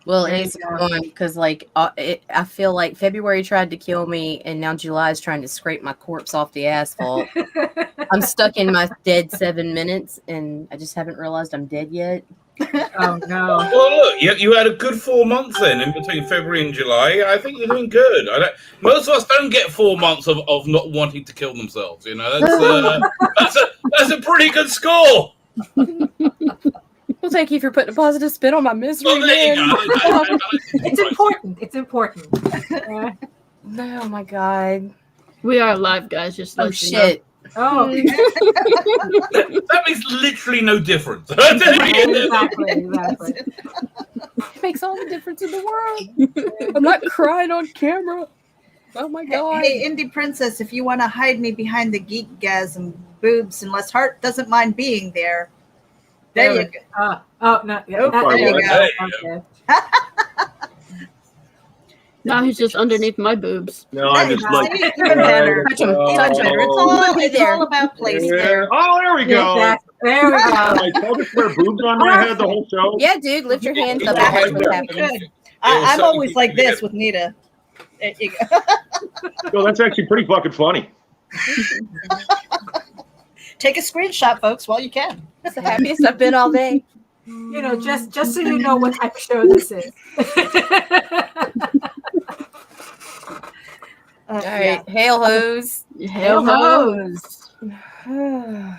Well, it's gone because, like, I feel like February tried to kill me, and now July is trying to scrape my corpse off the asphalt. I'm stuck in my dead 7 minutes, and I just haven't realized I'm dead yet. Oh, no. Well, look, you had a good 4 months then in between February and July. I think you're doing good. Most of us don't get 4 months of not wanting to kill themselves. You know, that's a pretty good score. Well, thank you for putting a positive spin on my misery. Well, there you go. It's important. It's important. Oh my god. We are alive, guys. Just oh shit. Oh, that makes literally no difference. exactly. It makes all the difference in the world. I'm not crying on camera. Oh my god. Hey, Indie Princess, if you want to hide me behind the GeekGasm boobs, unless Hart doesn't mind being there. There you go. Oh, no. There you go. Okay. Now he's just underneath my boobs. No, I'm just like even better. Touch him. It's all about placement. Oh, there we go. Exactly. There we go. I told you to wear boobs on my head the whole show. Yeah, dude, lift your hands up and watch what's happening. I'm always like this with Nita. There you go. So that's actually pretty fucking funny. Take a screenshot, folks, while you can. That's the happiest I've been all day. You know, just so you know what type of show this is. All right, hail hose. Hail hose. I'm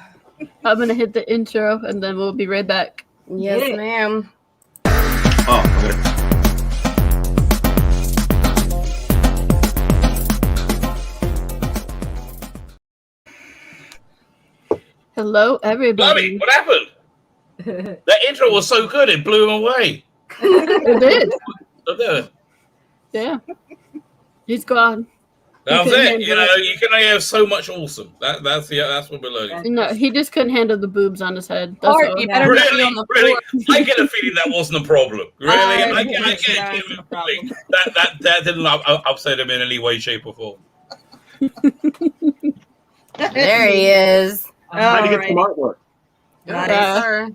gonna hit the intro and then we'll be right back. Yes, ma'am. Oh, okay. Hello, everybody. Bobby, what happened? That intro was so good, it blew him away. It did. Look at it. Yeah. He's gone. That was it. You know, you can only have so much awesome. That's what we're learning. No, he just couldn't handle the boobs on his head. That's all. You better not be on the floor. I get a feeling that wasn't a problem. Really, I get a feeling that didn't upset him in any way, shape, or form. There he is. Trying to get some artwork. Nice.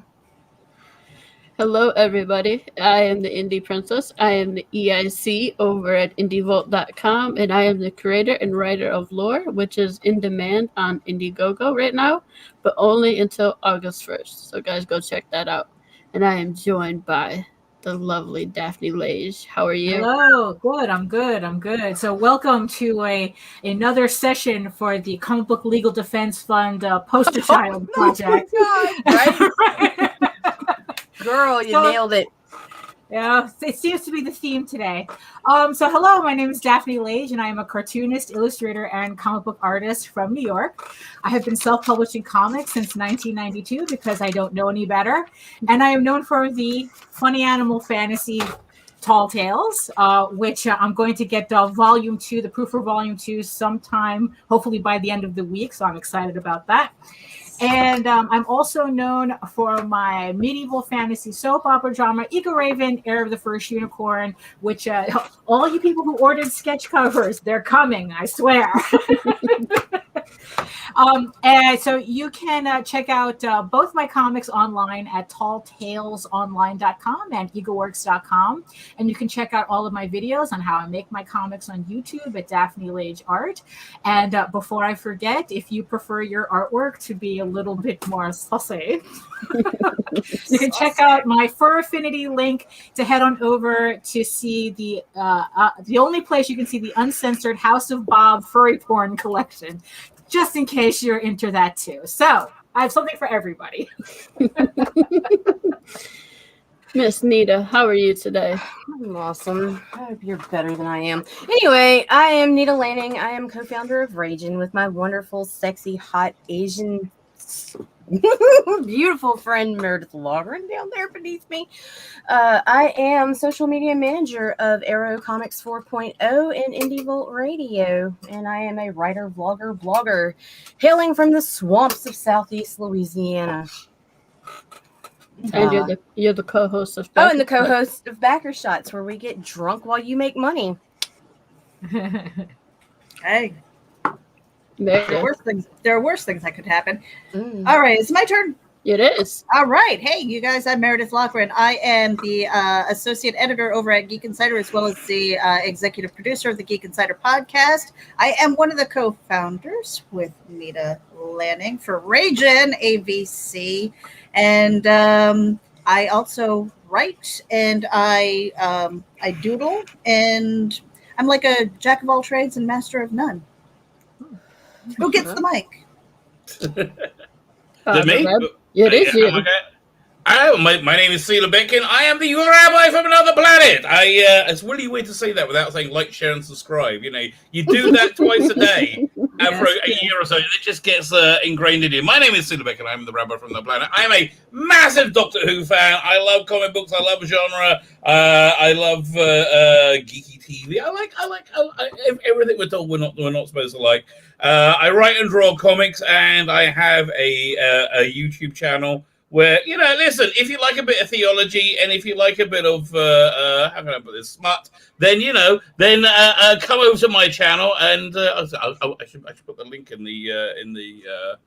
Hello, everybody. I am the Indie Princess. I am the EIC over at IndieVault.com, and I am the creator and writer of lore, which is in demand on Indiegogo right now, but only until August 1st. So, guys, go check that out. And I am joined by the lovely Daphne Lage. How are you? Hello. Good. I'm good. So, welcome to another session for the Comic Book Legal Defense Fund Poster Child Project. Oh my God, right? Girl, you nailed it. Yeah, it seems to be the theme today. So hello, my name is Daphne Lage, and I am a cartoonist, illustrator, and comic book artist from New York. I have been self-publishing comics since 1992 because I don't know any better. And I am known for the funny animal fantasy Tall Tales, which I'm going to get Volume 2, the proof for Volume 2 sometime, hopefully by the end of the week, so I'm excited about that. And I'm also known for my medieval fantasy soap opera drama, Eagle Raven, Heir of the First Unicorn, which all you people who ordered sketch covers, they're coming, I swear. And so you can check out both my comics online at talltalesonline.com and eagleworks.com. And you can check out all of my videos on how I make my comics on YouTube at Daphne Lage Art. And before I forget, if you prefer your artwork to be a little bit more saucy, you can check out my Fur Affinity link to head on over to see the only place you can see the uncensored House of Bob furry porn collection, just in case you're into that too. So I have something for everybody. Miss Nita, how are you today? I'm awesome. I hope you're better than I am. Anyway, I am Nita Lanning. I am co-founder of Ragin with my wonderful, sexy, hot Asian, beautiful friend Meredith Logren down there beneath me. I am social media manager of Arrow Comics 4.0 and Indie Volt Radio, and I am a writer, vlogger, blogger, hailing from the swamps of Southeast Louisiana. And you're the co-host of and the co-host of Backer Shots, where we get drunk while you make money. Hey. There are worse things that could happen. All right, it's my turn. It is. All right. Hey, you guys, I'm Meredith Loughran. I am the associate editor over at Geek Insider, as well as the executive producer of the Geek Insider podcast. I am one of the co-founders with Nita Lanning for Ragin AVC. And I also write and I doodle, and I'm like a jack of all trades and master of none. Who gets the mic? Me? It is you. Okay. My name is Celia Benkin. I am the rabbi from another planet. It's really weird to say that without saying like, share, and subscribe. You know, you do that twice a day for a year or so. It just gets ingrained in you. My name is Celia Benkin. I'm the rabbi from another planet. I am a massive Doctor Who fan. I love comic books. I love genre. I love geeky TV. I like everything we're told we're not supposed to like. I write and draw comics, and I have a YouTube channel where, you know, listen, if you like a bit of theology and if you like a bit of how can I put this, smut, then come over to my channel, and I should put the link in the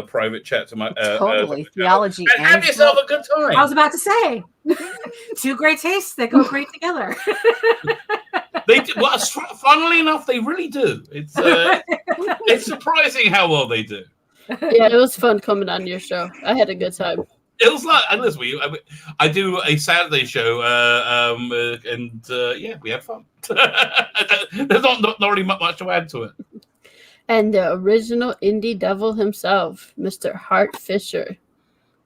private chat to my Totally theology and have yourself a good time. I was about to say, two great tastes that go great together. They do, well, funnily enough, they really do. It's surprising how well they do. Yeah, it was fun coming on your show. I had a good time. It was like, and listen, I do a Saturday show, and we had fun. There's not really much to add to it. And the original indie devil himself, Mr. Hart Fisher.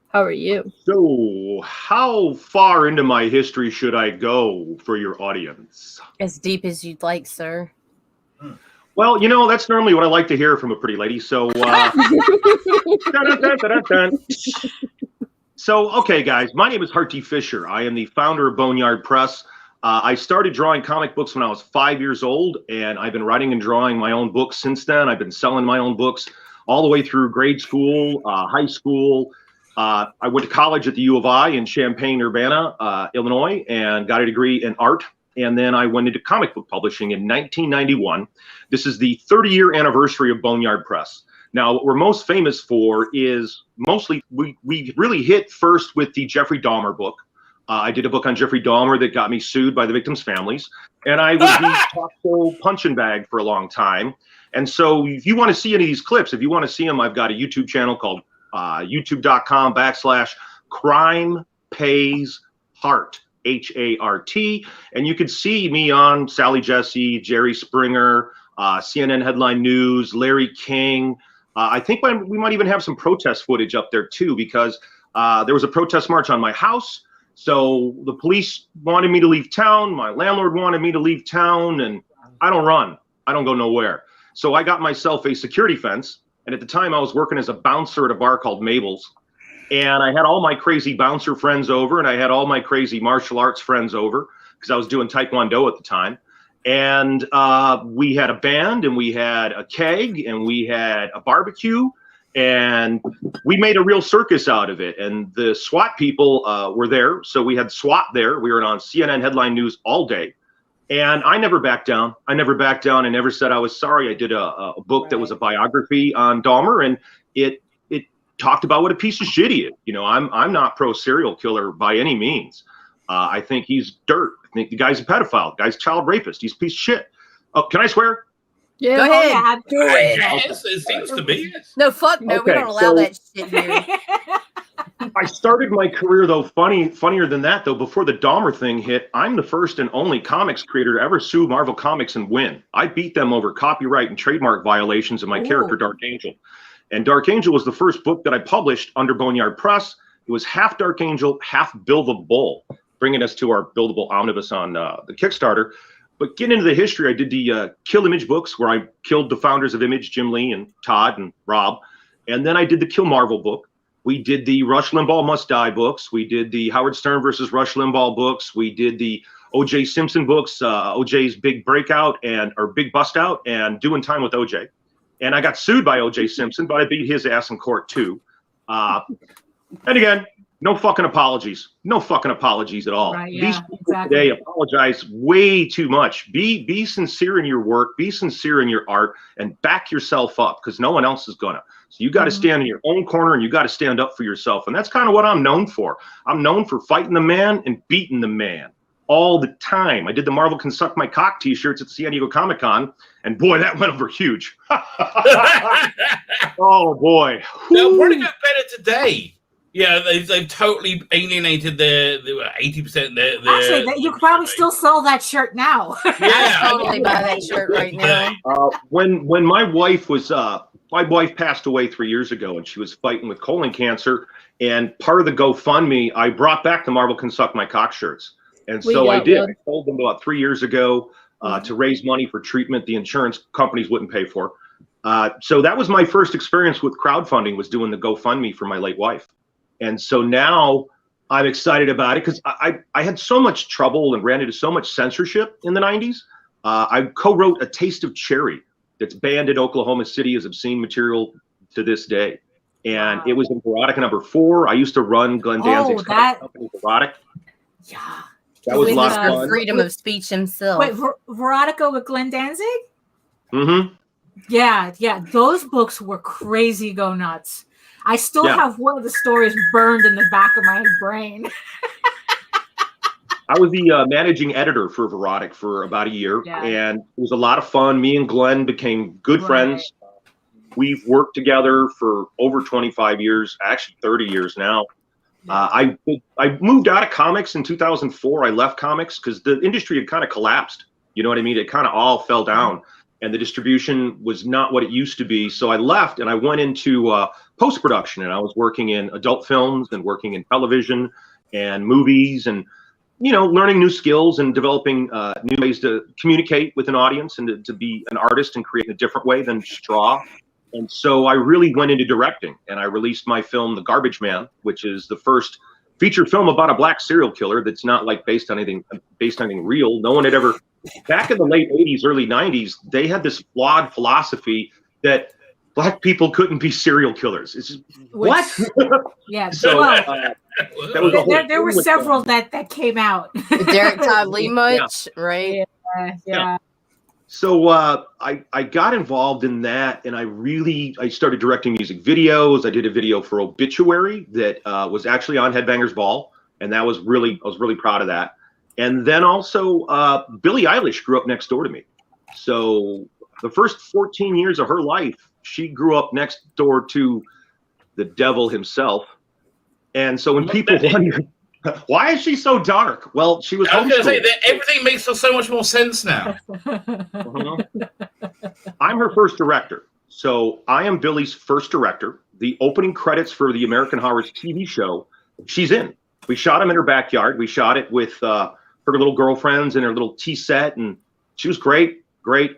How are you? So, how far into my history should I go for your audience? As deep as you'd like, sir. Well, you know, that's normally what I like to hear from a pretty lady. So, So, okay, guys, my name is Hart Fisher. I am the founder of Boneyard Press. I started drawing comic books when I was 5 years old, and I've been writing and drawing my own books since then. I've been selling my own books all the way through grade school, high school. I went to college at the U of I in Champaign-Urbana, Illinois, and got a degree in art. And then I went into comic book publishing in 1991. This is the 30-year anniversary of Boneyard Press. Now, what we're most famous for is mostly, we really hit first with the Jeffrey Dahmer book. I did a book on Jeffrey Dahmer that got me sued by the victims' families. And I was the talk show punching bag for a long time. And so if you want to see any of these clips, if you want to see them, I've got a YouTube channel called youtube.com/Crime Pays Hart, H-A-R-T. And you can see me on Sally Jesse, Jerry Springer, CNN Headline News, Larry King. I think we might even have some protest footage up there too, because there was a protest march on my house. So the police wanted me to leave town. My landlord wanted me to leave town, and I don't run. I don't go nowhere. So I got myself a security fence. And at the time I was working as a bouncer at a bar called Mabel's. And I had all my crazy bouncer friends over, and I had all my crazy martial arts friends over, because I was doing Taekwondo at the time. And we had a band, and we had a keg, and we had a barbecue, and we made a real circus out of it. And the SWAT people were there, so we had SWAT there. We were on CNN Headline News all day. And I never backed down. I never backed down and never said I was sorry. I did a book that was a biography on Dahmer, and it talked about what a piece of shit he is. You know, I'm not pro serial killer by any means. I think he's dirt. I think the guy's a pedophile. The guy's a child rapist. He's a piece of shit. Oh, can I swear? Yeah. Go ahead. Yeah, Do it. Yes, it seems to be. No, fuck no. We Okay, don't allow so- that shit here. I started my career, though, funnier than that, though, before the Dahmer thing hit. I'm the first and only comics creator to ever sue Marvel Comics and win. I beat them over copyright and trademark violations of my character, Dark Angel. And Dark Angel was the first book that I published under Boneyard Press. It was half Dark Angel, half Bill the Bull, bringing us to our buildable omnibus on the Kickstarter. But getting into the history, I did the Kill Image books, where I killed the founders of Image, Jim Lee and Todd and Rob. And then I did the Kill Marvel book. We did the Rush Limbaugh Must Die books. We did the Howard Stern versus Rush Limbaugh books. We did the O.J. Simpson books, O.J.'s Big Breakout or Big Bust Out, and Doing Time with O.J. And I got sued by O.J. Simpson, but I beat his ass in court too. And again, no fucking apologies. No fucking apologies at all. Right, yeah, These people exactly. today apologize way too much. Be sincere in your work. Be sincere in your art, and back yourself up, because no one else is gonna. So you got to stand in your own corner and you got to stand up for yourself. And that's kind of what I'm known for. I'm known for fighting the man and beating the man all the time. I did the Marvel Can Suck My Cock t-shirts at San Diego Comic-Con, and boy, that went over huge. Oh boy. They'll probably get better today. Yeah, they've totally alienated their 80% their Actually, you could probably still sell that shirt now. Yeah, I'd totally buy that shirt right now. When my wife passed away 3 years ago, and she was fighting with colon cancer, and part of the GoFundMe, I brought back the Marvel Can Suck My Cock shirts. And so I did. I sold them about 3 years ago to raise money for treatment the insurance companies wouldn't pay for. So that was my first experience with crowdfunding, was doing the GoFundMe for my late wife. And so now I'm excited about it because I had so much trouble and ran into so much censorship in the 90s. I co-wrote A Taste of Cherry that's banned in Oklahoma City as obscene material to this day. And it was in Veronica #4. I used to run Glenn Danzig's company, Veronica. Yeah. That was a lot of fun. Freedom of speech himself. Wait, Veronica with Glenn Danzig? Mm-hmm. Yeah. Those books were crazy go nuts. I still have one of the stories burned in the back of my brain. I was the managing editor for Veronica for about a year, and it was a lot of fun. Me and Glenn became good friends. We've worked together for over 25 years, actually 30 years now. I moved out of comics in 2004. I left comics because the industry had kind of collapsed. You know what I mean? It kind of all fell down, and the distribution was not what it used to be. So I left and I went into post-production, and I was working in adult films and working in television and movies, and learning new skills and developing new ways to communicate with an audience and to be an artist and create in a different way than straw. And so I really went into directing, and I released my film, The Garbage Man, which is the first feature film about a black serial killer that's not like based on anything real. No one had ever, back in the late 80s, early 90s, they had this flawed philosophy that black people couldn't be serial killers. It's just, what? Yeah. So there were several that came out. Derek Todd Lee much, right? Yeah. So I got involved in that, and I started directing music videos. I did a video for Obituary that was actually on Headbangers Ball, and I was really proud of that. And then also Billie Eilish grew up next door to me. So the first 14 years of her life, she grew up next door to the devil himself. And so when people wonder, why is she so dark? Well, she was. I was going to say that everything makes so much more sense now. I'm her first director. So I am Billie's first director. The opening credits for the American Horror's TV show, she's in. We shot them in her backyard. We shot it with her little girlfriends and her little tea set, and she was great.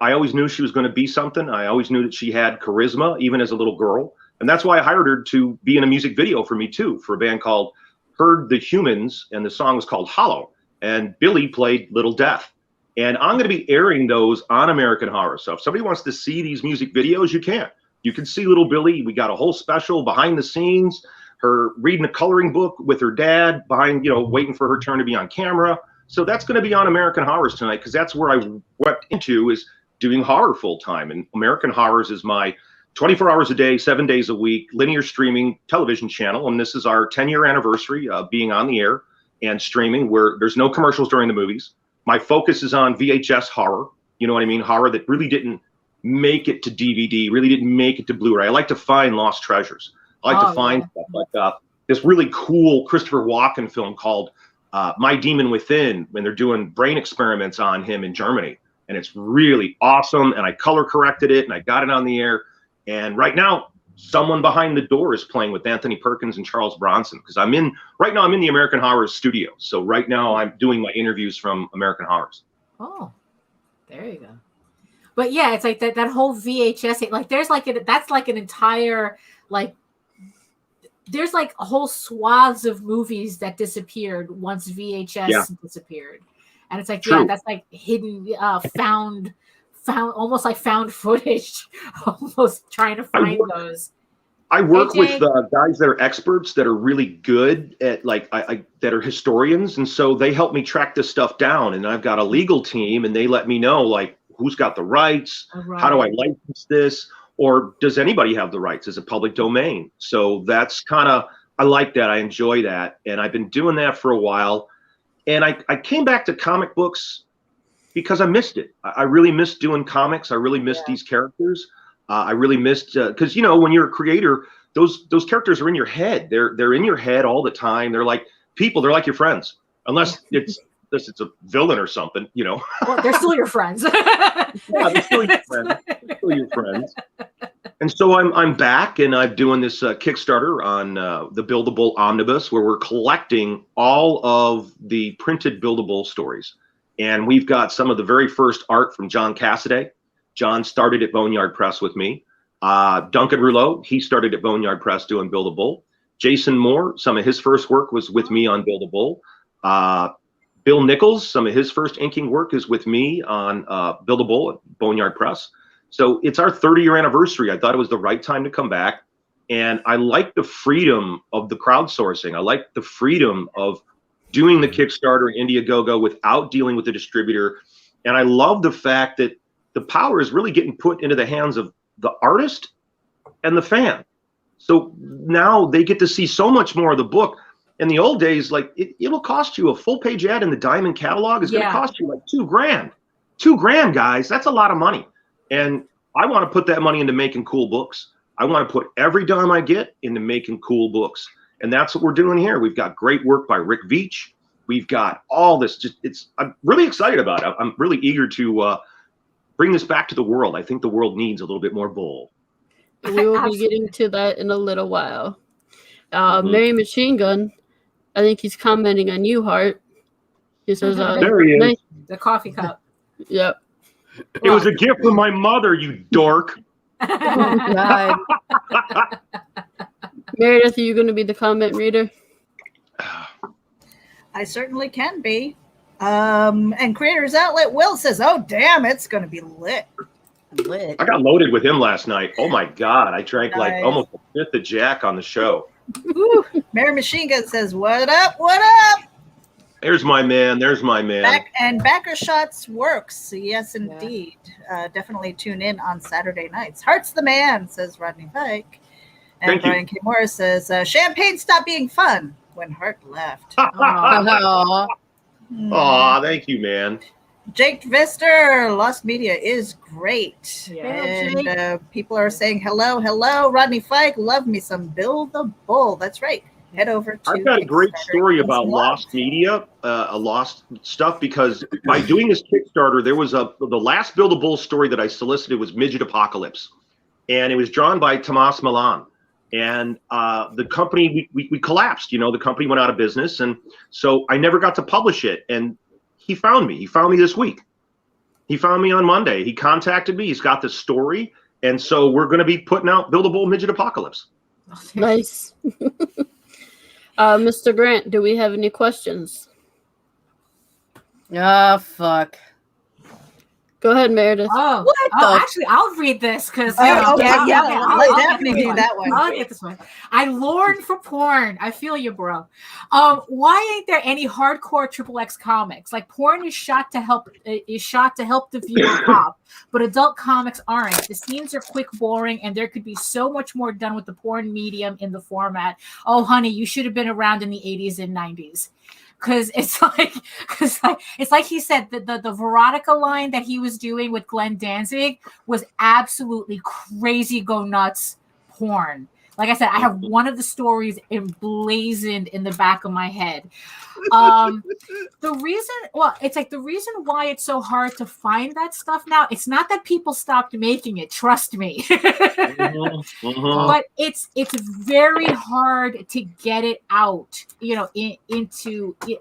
I always knew she was going to be something. I always knew that she had charisma, even as a little girl. And that's why I hired her to be in a music video for me, too, for a band called Heard the Humans, and the song was called Hollow. And Billie played Little Death. And I'm going to be airing those on American Horror. So if somebody wants to see these music videos, you can. You can see little Billie. We got a whole special behind the scenes, her reading a coloring book with her dad behind, waiting for her turn to be on camera. So that's going to be on American Horrors tonight, because that's where I went into, is doing horror full time. And American Horrors is my 24 hours a day, 7 days a week, linear streaming television channel. And this is our 10-year anniversary of being on the air and streaming, where there's no commercials during the movies. My focus is on VHS horror. You know what I mean? Horror that really didn't make it to DVD, really didn't make it to Blu-ray. I like to find lost treasures. I like to find stuff like this really cool Christopher Walken film called My Demon Within, when they're doing brain experiments on him in Germany. And it's really awesome. And I color corrected it, and I got it on the air. And right now, someone behind the door is playing with Anthony Perkins and Charles Bronson, because I'm in the American Horrors studio. So right now I'm doing my interviews from American Horrors. Oh, there you go. But yeah, it's like that whole VHS, like there's like that's like an entire, like, there's like whole swaths of movies that disappeared once VHS disappeared. And it's like, that's like hidden, found almost like found footage, almost trying to find those. I work with guys that are experts, that are really good at, like, that are historians. And so they help me track this stuff down. And I've got a legal team, and they let me know, like, who's got the rights? How do I license this? or does anybody have the rights? Is it public domain? So that's I like that. I enjoy that. And I've been doing that for a while. And I came back to comic books because I missed it. I really missed doing comics. I really missed these characters. I really missed, because, when you're a creator, those characters are in your head. They're in your head all the time. They're like people. They're like your friends, unless it's a villain or something, Well, they're still your friends. Yeah, they're still your friends. They're still your friends. And so I'm back, and I'm doing this Kickstarter on the Buildable Omnibus, where we're collecting all of the printed Buildable stories. And we've got some of the very first art from John Cassaday. John started at Boneyard Press with me. Duncan Rouleau, he started at Boneyard Press doing Buildable. Jason Moore, some of his first work was with me on Buildable. Bill Nichols, some of his first inking work is with me on Buildable at Boneyard Press. So it's our 30-year anniversary. I thought it was the right time to come back. And I like the freedom of the crowdsourcing. I like the freedom of doing the Kickstarter and Indiegogo without dealing with the distributor. And I love the fact that the power is really getting put into the hands of the artist and the fan. So now they get to see so much more of the book. In the old days, like it'll cost you a full-page ad in the Diamond catalog is going to cost you like $2,000. $2,000, guys. That's a lot of money. And I want to put that money into making cool books. I want to put every dime I get into making cool books. And that's what we're doing here. We've got great work by Rick Veitch. We've got all this. I'm really excited about it. I'm really eager to bring this back to the world. I think the world needs a little bit more bull. We will be getting to that in a little while. Mary Machine Gun, I think he's commenting on you, Hart. He says, there he is. Nice. The coffee cup. Yep. It was a gift from my mother, you dork. Oh, God. Meredith, are you going to be the comment reader? I certainly can be. And Creators Outlet Will says, oh, damn, it's going to be lit. Lit. I got loaded with him last night. Oh, my God. I drank like almost a fifth of Jack on the show. Woo. Mary Machine Gun says, what up, what up? There's my man. There's my man. Backer Shots works. Yes, indeed. Definitely tune in on Saturday nights. Hart's the man, says Rodney Pike. And Thank Brian K. Morris says, champagne stopped being fun when Hart left. Aw. Aw, thank you, man. Jake Vister, Lost Media is great. Yeah. And people are saying hello, hello. Rodney Fike, love me some Build the Bull. That's right. Head over to I've got a great story about Lost Media, Lost stuff, because by doing this Kickstarter, there was the last Build a Bull story that I solicited was Midget Apocalypse. And it was drawn by Tomas Milan. And the company, we collapsed, the company went out of business. And so I never got to publish it. And he found me. He found me this week. He found me on Monday. He contacted me. He's got the story. And so we're going to be putting out Build a Bull Midget Apocalypse. Nice. Mr. Grant, do we have any questions? Oh, fuck. Go ahead, Meredith. Actually, I'll read this because Let Daphne do that one. I'll get this one. I lorn for porn. I feel you, bro. Why ain't there any hardcore XXX comics? Like porn is shot to help the viewer pop, but adult comics aren't. The scenes are quick, boring, and there could be so much more done with the porn medium in the format. Oh, honey, you should have been around in the 80s and 90s. Because it's like he said the Veronica line that he was doing with Glenn Danzig was absolutely crazy, go nuts porn. Like I said, I have one of the stories emblazoned in the back of my head. The reason why it's so hard to find that stuff now, it's not that people stopped making it, trust me. But it's very hard to get it out,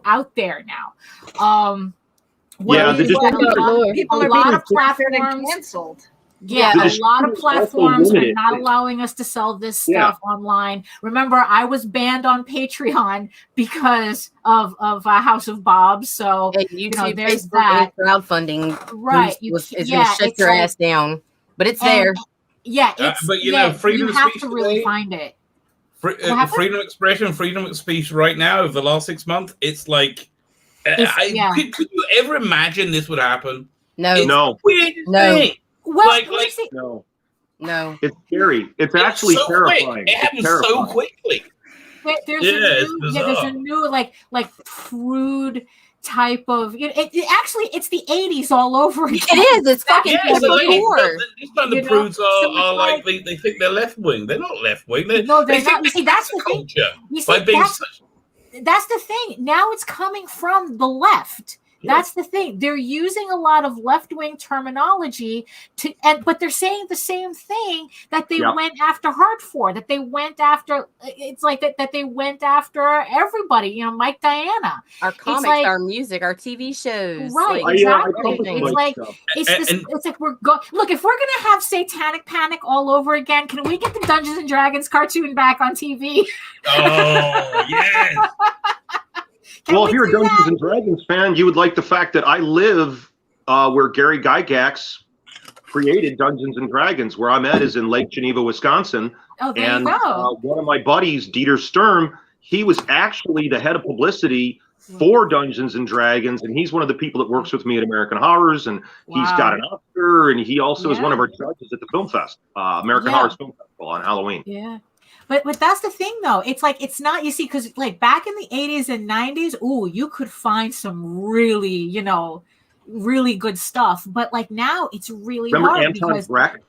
out there now. People are being platforms canceled. Yeah, a lot of platforms are not allowing us to sell this stuff online. Remember, I was banned on Patreon because of House of Bobs. So YouTube, there's Facebook, that crowdfreeding. Right, It's going to shut your ass down, but it's there. Yeah, it's freedom you of have speech to really today, find it. Freedom of expression, freedom of speech. Right now, over the last 6 months, it's like, could you ever imagine this would happen? No. Weird thing. Well, no. No. It's scary. It's actually so terrifying. Quick. It happens so quickly. There's a new like prude type of it's the 80s all over again. It is. It's fucking so before. This time the prudes are like they think they're left wing. They're not left wing. They not. think You see, that's the thing. You see, that's the thing. Now it's coming from the left. Yeah. That's the thing. They're using a lot of left-wing terminology but they're saying the same thing that they went after Hart for, that they went after. It's like that they went after everybody. Mike Diana. Our comics, our music, our TV shows. Right, exactly. It's like we're going. Look, if we're gonna have Satanic Panic all over again, can we get the Dungeons and Dragons cartoon back on TV? Oh yes. Well, if you're a Dungeons and Dragons fan, you would like the fact that I live where Gary Gygax created Dungeons and Dragons. Where I'm at is in Lake Geneva, Wisconsin. Oh, there you go. One of my buddies, Dieter Sturm, he was actually the head of publicity for Dungeons and Dragons, and he's one of the people that works with me at American Horrors, and he's got an Oscar, and he also is one of our judges at the Film Fest, American Horrors Film Festival on Halloween. Yeah. But that's the thing, though. It's like, it's not, you see, because like back in the 80s and 90s, you could find some really, really good stuff. But like now it's really hard. Anton Breck?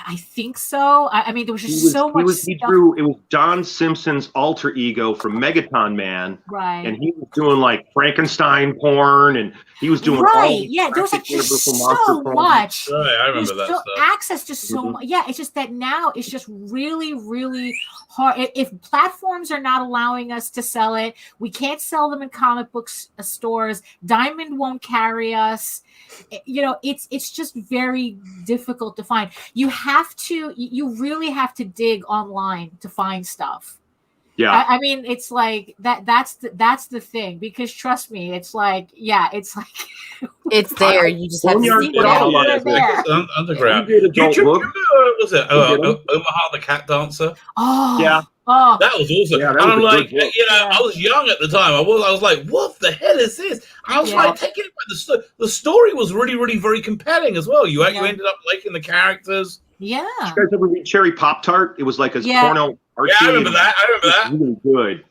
I think so. I mean, there was just so much stuff. It was Don Simpson's alter ego from Megaton Man. Right. And he was doing like Frankenstein porn, and he was doing there was like just so much. Right, I remember that stuff. Access to so much. Yeah, it's just that now it's just really, really hard. If platforms are not allowing us to sell it, we can't sell them in comic book stores. Diamond won't carry us. It's just very difficult to find. You really have to dig online to find stuff. Yeah. I mean, it's like that's the thing, because trust me, it's like it's there. You just have to see it. Underground. Was it Omaha the Cat Dancer? Oh yeah. Oh, that was awesome. Yeah, and I'm like, I was young at the time. I was like, what the hell is this? I was like, taking it back. The story was really, really very compelling as well. You ended up liking the characters. Yeah. Did you guys ever read Cherry Pop-Tart? It was like a porno arcade. Yeah, I remember that. It was really good.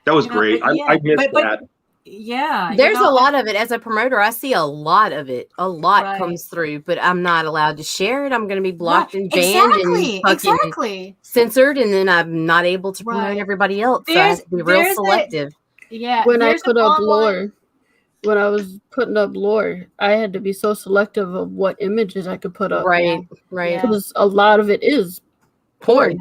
That was great. I missed that. Yeah. There's a lot of it. As a promoter, I see a lot of it. A lot comes through, but I'm not allowed to share it. I'm going to be blocked and banned and censored, and then I'm not able to promote everybody else. So I have to be real selective. When I put up lore, when I was putting up lore, I had to be so selective of what images I could put up. Right. Because a lot of it is porn.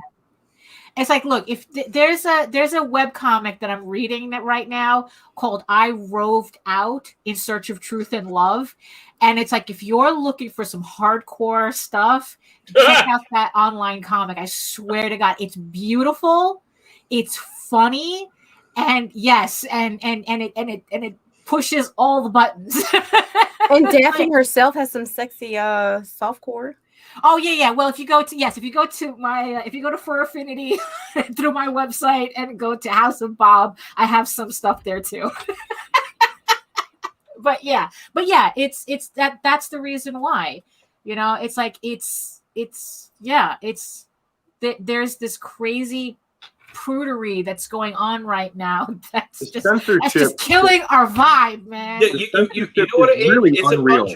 It's like, look, if there's a webcomic that I'm reading right now called I Roved Out in Search of Truth and Love. And it's like, if you're looking for some hardcore stuff, check out that online comic. I swear to God, it's beautiful. It's funny. And yes, and it pushes all the buttons. And Daphne herself has some sexy softcore. Oh yeah. Well, if you go to my Fur Affinity through my website and go to House of Bob, I have some stuff there too. but yeah, it's that's the reason why. It's like there's this crazy prudery that's going on right now. That's just killing our vibe, man. Yeah, you know what it is? Really unreal.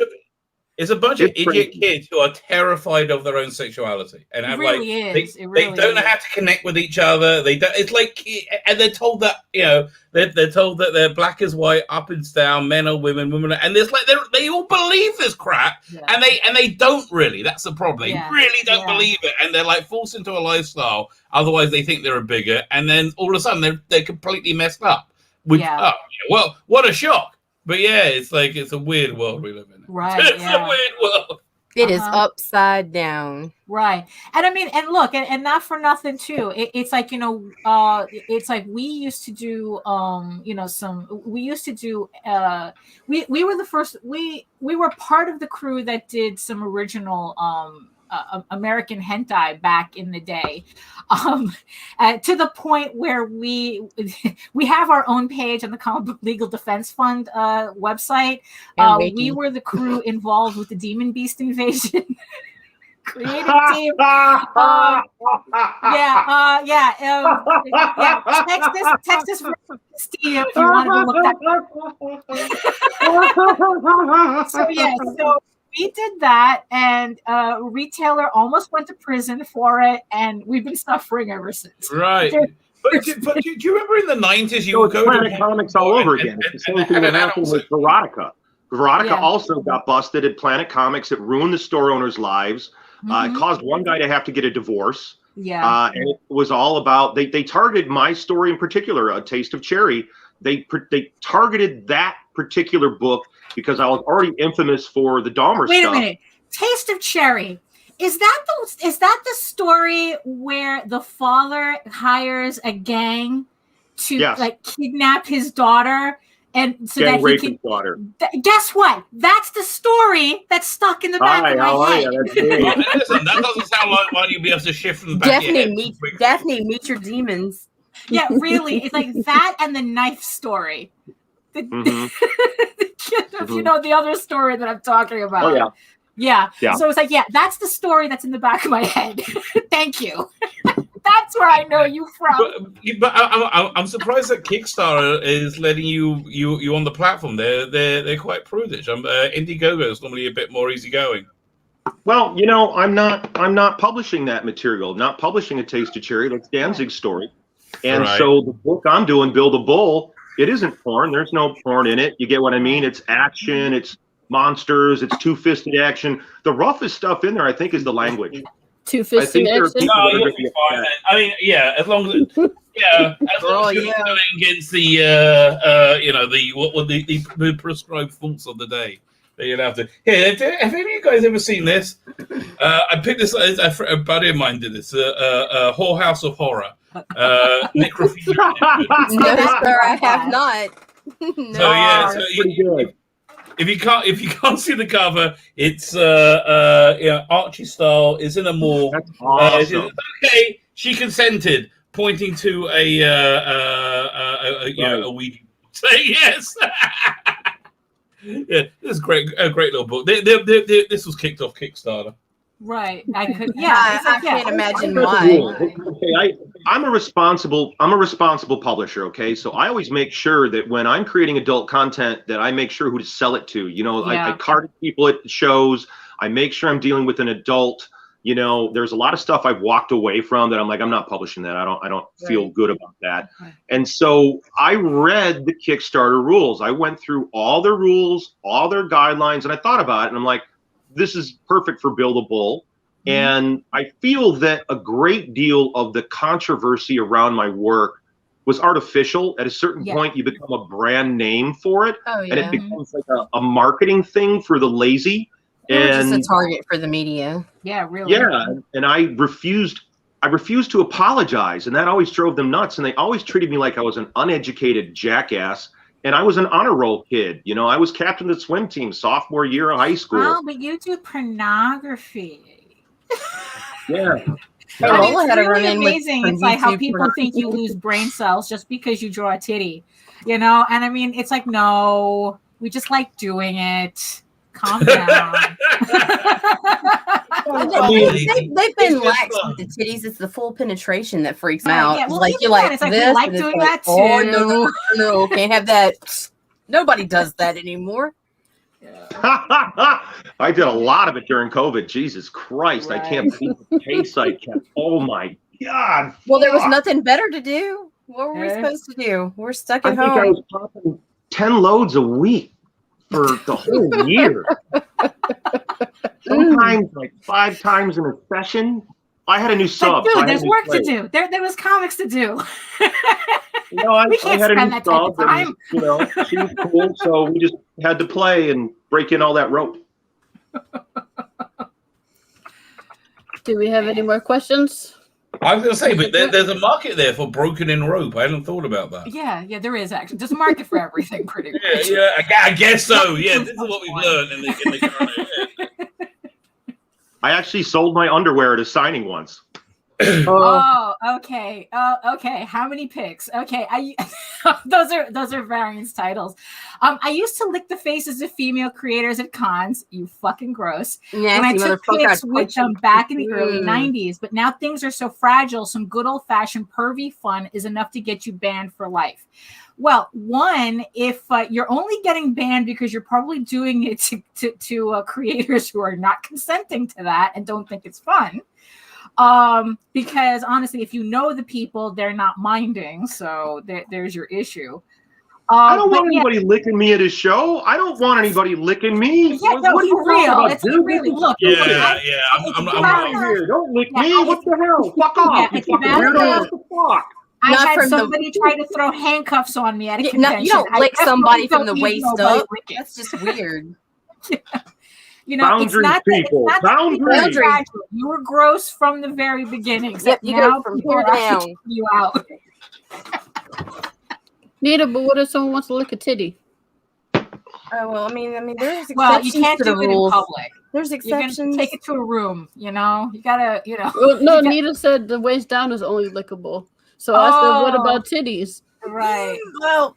It's a bunch of idiot kids who are terrified of their own sexuality, and they don't know how to connect with each other. They don't. It's like, and they're told that they're told that they're black as white, up and down, men or women, and there's like they all believe this crap, and they don't really. That's the problem. They really don't believe it, and they're like forced into a lifestyle. Otherwise, they think they're a bigot, and then all of a sudden they're completely messed up. Well, what a shock! But yeah, it's like it's a weird world we live in. Right. It's a weird world. It is upside down. Right. And I mean, and look, and not for nothing too. It's like, it's like we used to do we were the first, we were part of the crew that did some original American hentai back in the day, to the point where we have our own page on the Comic Book Legal Defense Fund website. We were the crew involved with the Demon Beast invasion. creative team. Texas Steve, if you wanted to look that. So we did that, and a retailer almost went to prison for it, and we've been suffering ever since. Right. But do you remember in the 90s you would go Planet to Comics all over again? It's the same thing that happened with Veronica. Veronica also got busted at Planet Comics. It ruined the store owners' lives. It caused one guy to have to get a divorce. Yeah. And it was all about, they targeted my story in particular, A Taste of Cherry. They targeted that particular book because I was already infamous for the Dahmer stuff. Wait a minute. Taste of Cherry. Is that the story where the father hires a gang to like kidnap his daughter and so that he can daughter? Guess what? That's the story that's stuck in the back of my head. Listen, that doesn't sound like one you'd be able to shift from the back of your head. Daphne, meet your demons. Yeah, really. It's like that and the knife story. You know, the other story that I'm talking about. Oh, yeah. So it's like, that's the story that's in the back of my head. Thank you. That's where I know you from. But I'm surprised that Kickstarter is letting you on the platform. They're quite prudish. Indiegogo is normally a bit more easygoing. Well, you know, I'm not publishing that material. Not publishing A Taste of Cherry. That's Danzig's story. And so the book I'm doing, Build a Bull, it isn't porn. There's no porn in it. You get what I mean? It's action. It's monsters. It's two-fisted action. The roughest stuff in there, I think, is the language. Two-fisted action? No, you'll be fine. I mean, as long as as long as you're going against the the prescribed faults of the day. You'll have to. Have any of you guys ever seen this? I picked this. A buddy of mine did this. Whorehouse of Horror. Necrophilia. No, sir, I have not. No. So pretty good. If you can't see the cover, it's Archie style. It's in a mall. That's awesome. Okay, she consented, pointing to a weed. Say yes. Yeah, this is a great little book. This was kicked off Kickstarter. Right. I could. I can't imagine why. Okay, I'm a responsible publisher. Okay, so I always make sure that when I'm creating adult content, that I make sure who to sell it to. You know, I card people at shows. I make sure I'm dealing with an adult. You know, there's a lot of stuff I've walked away from that I'm like, I'm not publishing that. I don't feel good about that. Right. And so I read the Kickstarter rules. I went through all their rules, all their guidelines, and I thought about it. And I'm like, this is perfect for Build a Bull. And I feel that a great deal of the controversy around my work was artificial. At a certain point, you become a brand name for it. Oh, and it becomes like a marketing thing for the lazy. And just a target for the media. Yeah, really. Yeah, and I refused to apologize, and that always drove them nuts. And they always treated me like I was an uneducated jackass. And I was an honor roll kid. You know, I was captain of the swim team sophomore year of high school. Oh, but you do pornography. Yeah. I mean, it's really amazing. It's like how people think you lose brain cells just because you draw a titty, you know? And I mean, it's like, no, we just like doing it. Calm down. They've been lax with the titties. It's the full penetration that freaks them out. Yeah, well, like, it's like we like doing that too. Oh, no, can't have that. Nobody does that anymore. I did a lot of it during COVID. Jesus Christ, I can't believe the pace I kept. Oh my God. Well, there was nothing better to do. What were we supposed to do? We're stuck at home. I think I was popping 10 loads a week for the whole year. Sometimes like 5 times in a session. I had a new sub. Dude, there's work to do. There was comics to do. You know, I had a new sub, and, you know, she was cool, so we just had to play and break in all that rope. Do we have any more questions? I was going to say, but there's a market there for broken in rope. I hadn't thought about that. Yeah, there is actually. There's a market for everything, pretty much. Yeah, I guess so. Yeah, this is what we've learned in the current. I actually sold my underwear at a signing once. Oh, okay. Okay. How many pics? Okay, those are variants titles. I used to lick the faces of female creators at cons. You fucking gross. Nasty When I took motherfucker, pics I'd with punch you. them back in the early Mm. 90s, but now things are so fragile. Some good old fashioned pervy fun is enough to get you banned for life. Well, one, if you're only getting banned because you're probably doing it to creators who are not consenting to that and don't think it's fun. Because honestly, if you know the people, they're not minding, so there's your issue. I don't want anybody licking me at his show. I don't want anybody licking me. Yeah, no, what are you for real. talking about, It's dude? really look. Yeah. Get out of here! Don't lick me. What the hell? Fuck off! Yeah, You fucking weirdo! What the fuck? I Not had from the- somebody try to throw handcuffs on me at a No, convention. you don't I lick definitely somebody from don't the need waist nobody up. licking. That's just weird. You know, Boundaries, it's not people. It's not Boundaries. You were gross from the very beginning. Yep, you now go from people here are actually down. kicking you out. Nita, but what if someone wants to lick a titty? Oh well, I mean, there's exceptions Well, you can't to the do it in rules. public. There's You're gonna exceptions. take it to a room. You know, you gotta. You know. Well, no, you got- Nita said the waist down is only lickable. So I said, what about titties? Right. Well,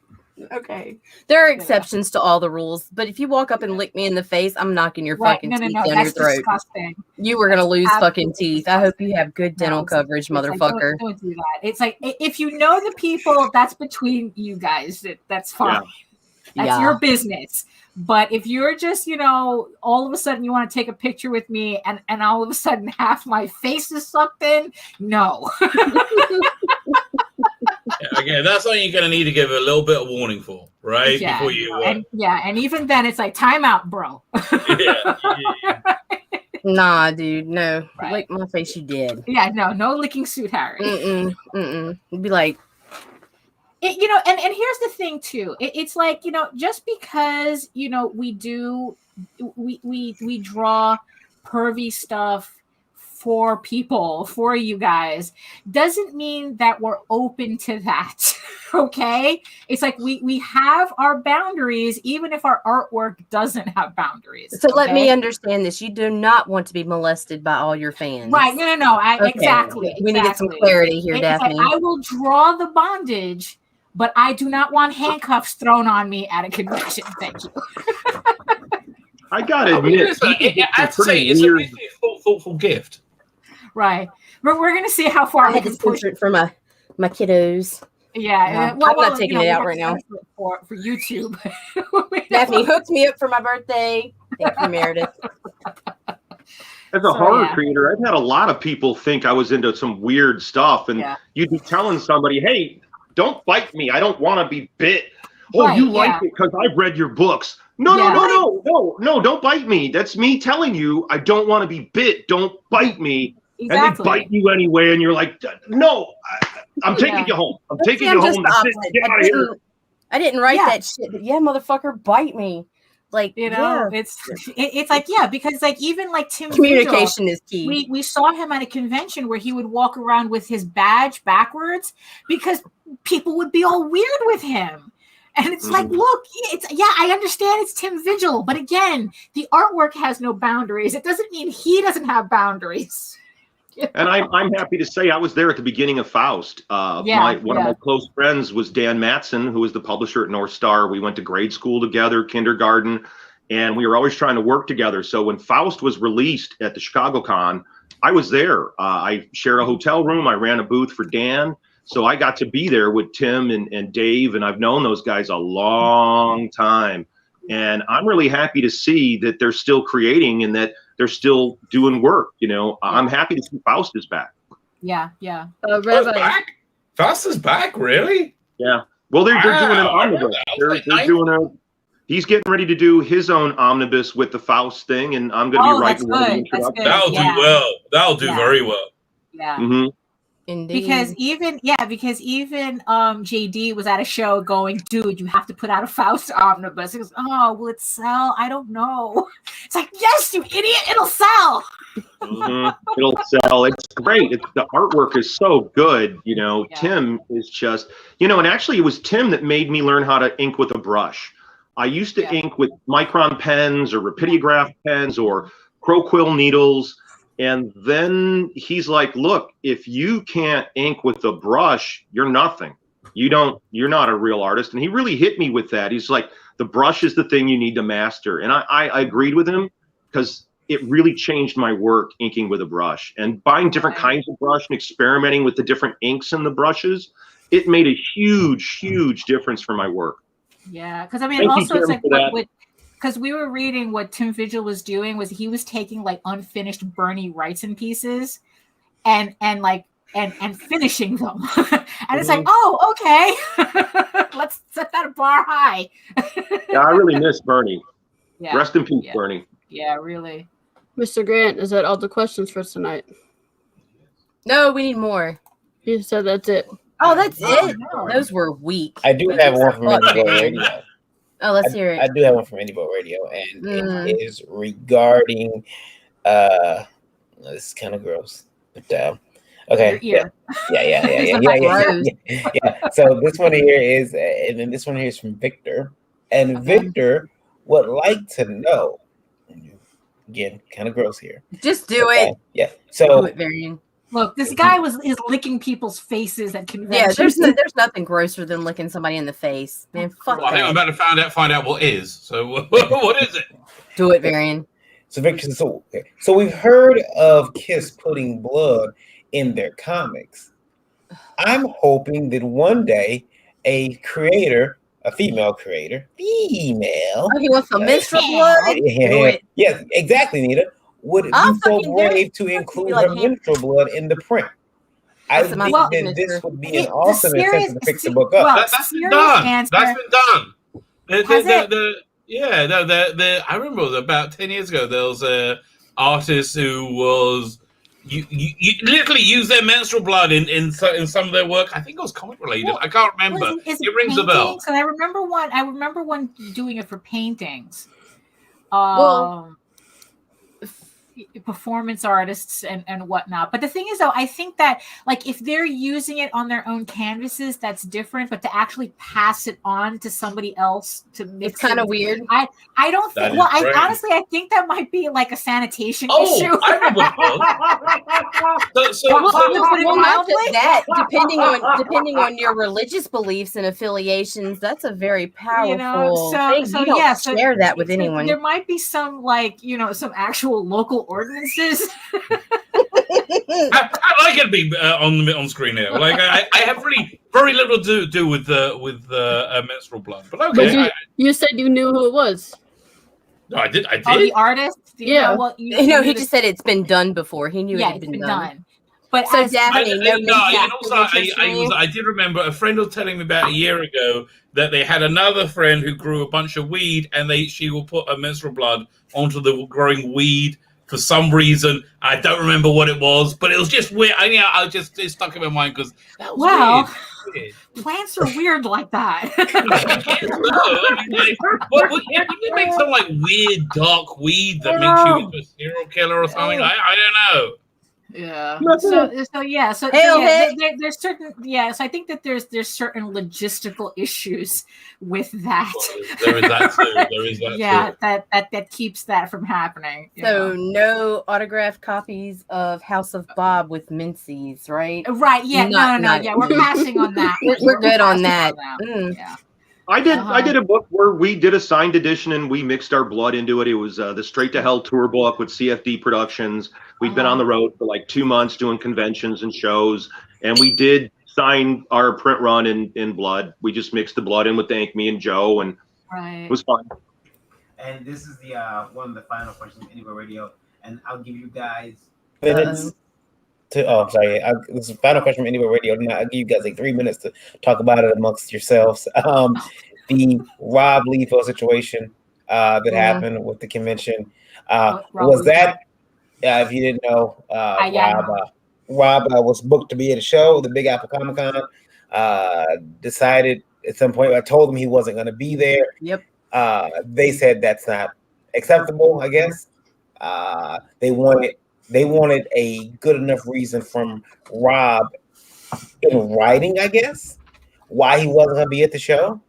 okay. There are exceptions to all the rules, but if you walk up and lick me in the face, I'm knocking your Right. fucking No, teeth no, no. down your That's throat. disgusting. You were gonna lose fucking absolutely teeth. I hope you have good dental No, coverage, It's like, motherfucker. don't do that. It's like if you know the people, that's between you guys. That's fine. That's Yeah. your business. But if you're just, all of a sudden you want to take a picture with me and all of a sudden half my face is sucked in, no. Again, that's something you're going to need to give a little bit of warning for, right? Yeah, Before you. and even then it's like time out, bro. Yeah. Nah, dude, no. Right. Lick my face, you did. Yeah, no licking suit, Harry. You'd be like, And here's the thing too. It's like, just because we draw pervy stuff for people, for you guys, doesn't mean that we're open to that. Okay, it's like we have our boundaries, even if our artwork doesn't have boundaries. so let me understand this. You do not want to be molested by all your fans. Right? No. Okay. Exactly. We need to get some exactly. clarity here, It's Daphne. like, I will draw the bondage, but I do not want handcuffs thrown on me at a convention. Thank you. I gotta admit, I have to say, it's a really thoughtful gift. Right. We're gonna see how far I we had can this push. portrait for my kiddos. Yeah. I'm not taking it out right now. For YouTube. Daphne hooked me up for my birthday. Thank you, Meredith. as a horror creator, I've had a lot of people think I was into some weird stuff, and you'd be telling somebody, "Hey, don't bite me. I don't want to be bit." Oh, you like it because I've read your books. No, don't bite me. That's me telling you I don't want to be bit. Don't bite me. Exactly. And they bite you anyway, and you're like, no, I'm taking you home. I'm taking you home. That's it. Get out of here. I didn't write that shit, but motherfucker, bite me. Like, it's like, because like even like Tim communication Vigil, is key. We saw him at a convention where he would walk around with his badge backwards because people would be all weird with him. And it's like, look, I understand it's Tim Vigil, but again, the artwork has no boundaries. It doesn't mean he doesn't have boundaries. And I'm happy to say I was there at the beginning of Faust. One of my close friends was Dan Matson, who was the publisher at North Star. We went to grade school together, kindergarten, and we were always trying to work together. So when Faust was released at the Chicago Con, I was there. I shared a hotel room. I ran a booth for Dan. So I got to be there with Tim and Dave, and I've known those guys a long time. And I'm really happy to see that they're still creating and that they're still doing work. I'm happy to see Faust is back. Yeah. Rabbi. Back? Faust is back, really? Yeah. Well, they're doing an omnibus. They're doing he's getting ready to do his own omnibus with the Faust thing, and I'm going to be writing one of the introductions. That'll do well. That'll do very well. Yeah. Mm-hmm. Indeed. Because even JD was at a show going, dude, you have to put out a Faust omnibus. He goes, oh, will it sell? I don't know. It's like, yes, you idiot, it'll sell. It'll sell. It's great. The artwork is so good. Tim is just, and actually it was Tim that made me learn how to ink with a brush. I used to ink with micron pens or rapidograph pens or crow quill needles. And then he's like, look, if you can't ink with a brush, you're nothing. You're not a real artist. And he really hit me with that. He's like, the brush is the thing you need to master. And I agreed with him, because it really changed my work inking with a brush, and buying different kinds of brush and experimenting with the different inks in the brushes. It made a huge difference for my work. Yeah, because I mean, Thank you, also it's Tim, like for that. because we were reading what Tim Vigil was doing was he was taking like unfinished Bernie Wrightson pieces and finishing them. And it's like, oh, okay. Let's set that bar high. Yeah, I really miss Bernie. Yeah. Rest in peace, Bernie. Yeah, really. Mr. Grant, is that all the questions for tonight? No, we need more. You said that's it. Oh, that's it. No. Those were weak. I do have one from Indie Radio. Oh, let's hear it. I do have one from Indie Radio, and it is regarding. This is kind of gross, but okay. Your ear. Yeah. So this one here is, and then this one here is from Victor, and Victor would like to know. Again, kind of gross here. Just do it. Yeah. So Do it, Varian. Look, this guy is licking people's faces at conventions. Yeah, there's nothing grosser than licking somebody in the face. Man, fuck Well, I think I'm that. about to find out what is. So what is it? Do it, Varian. So Victor, so we've heard of Kiss putting blood in their comics. I'm hoping that one day a female creator, Oh, he wants some menstrual blood? Do it. Yes, exactly, Nita, would I'll be so fucking do it. brave to include like her him. menstrual blood in the print. I That's think my that fucking this mister. would be an awesome incentive to pick the book well, up. That's been serious done. answer. That's been done. Has I remember about 10 years ago, there was a artist who was you literally use their menstrual blood in some of their work. I think it was comic related. Well, I can't remember. Is It rings a bell. paintings? And I remember one doing it for paintings. Well, Performance artists and whatnot. But the thing is, though, I think that like if they're using it on their own canvases, that's different. But to actually pass it on to somebody else to mix it's kind it of weird. I don't That think. is Well, great. I think that might be like a sanitation Oh, issue. I remember Well, Well, not just that. Depending on your religious beliefs and affiliations, that's a very powerful thing. You don't share that with anyone. There might be some some actual local ordinances. I like it being on screen here. Like I have really very little to do with menstrual blood. But okay, But you said you knew who it was. no, I did. Oh, the artist. Yeah. He just said it's been done before. He knew it had it's been done. But So as- Daphne, And also I did remember a friend was telling me about a year ago that they had another friend who grew a bunch of weed, and she will put her menstrual blood onto the growing weed for some reason. I don't remember what it was, but it was just weird. It stuck in my mind because that was weird. plants are weird like that. You make some like weird dark weed that makes you into a serial killer or something. I don't know. Yeah. Hail, So hey. there's certain So I think that there's certain logistical issues with that. There is that too. There is that too. that keeps that from happening. So no autographed copies of House of Bob with Mincy's, right? Right. Yeah. Not- Yeah. We're passing on that. We're good on passing that. Mm. Yeah. I did a book where we did a signed edition and we mixed our blood into it. It was the Straight to Hell tour book with CFD Productions. We'd been on the road for like 2 months doing conventions and shows, and we did sign our print run in blood. We just mixed the blood in with the ink, me and Joe, and it was fun. And this is the one of the final questions anywhere radio, and I'll give you guys minutes. Sorry. This is the final question from Anywhere Radio. I'll give you guys like 3 minutes to talk about it amongst yourselves. The Rob Liefeld situation that happened with the convention. Was that, if you didn't know, Rob was booked to be at a show, the Big Apple Comic Con. Decided at some point, I told him he wasn't going to be there. Yep. They said that's not acceptable, I guess. They wanted a good enough reason from Rob in writing, I guess, why he wasn't going to be at the show.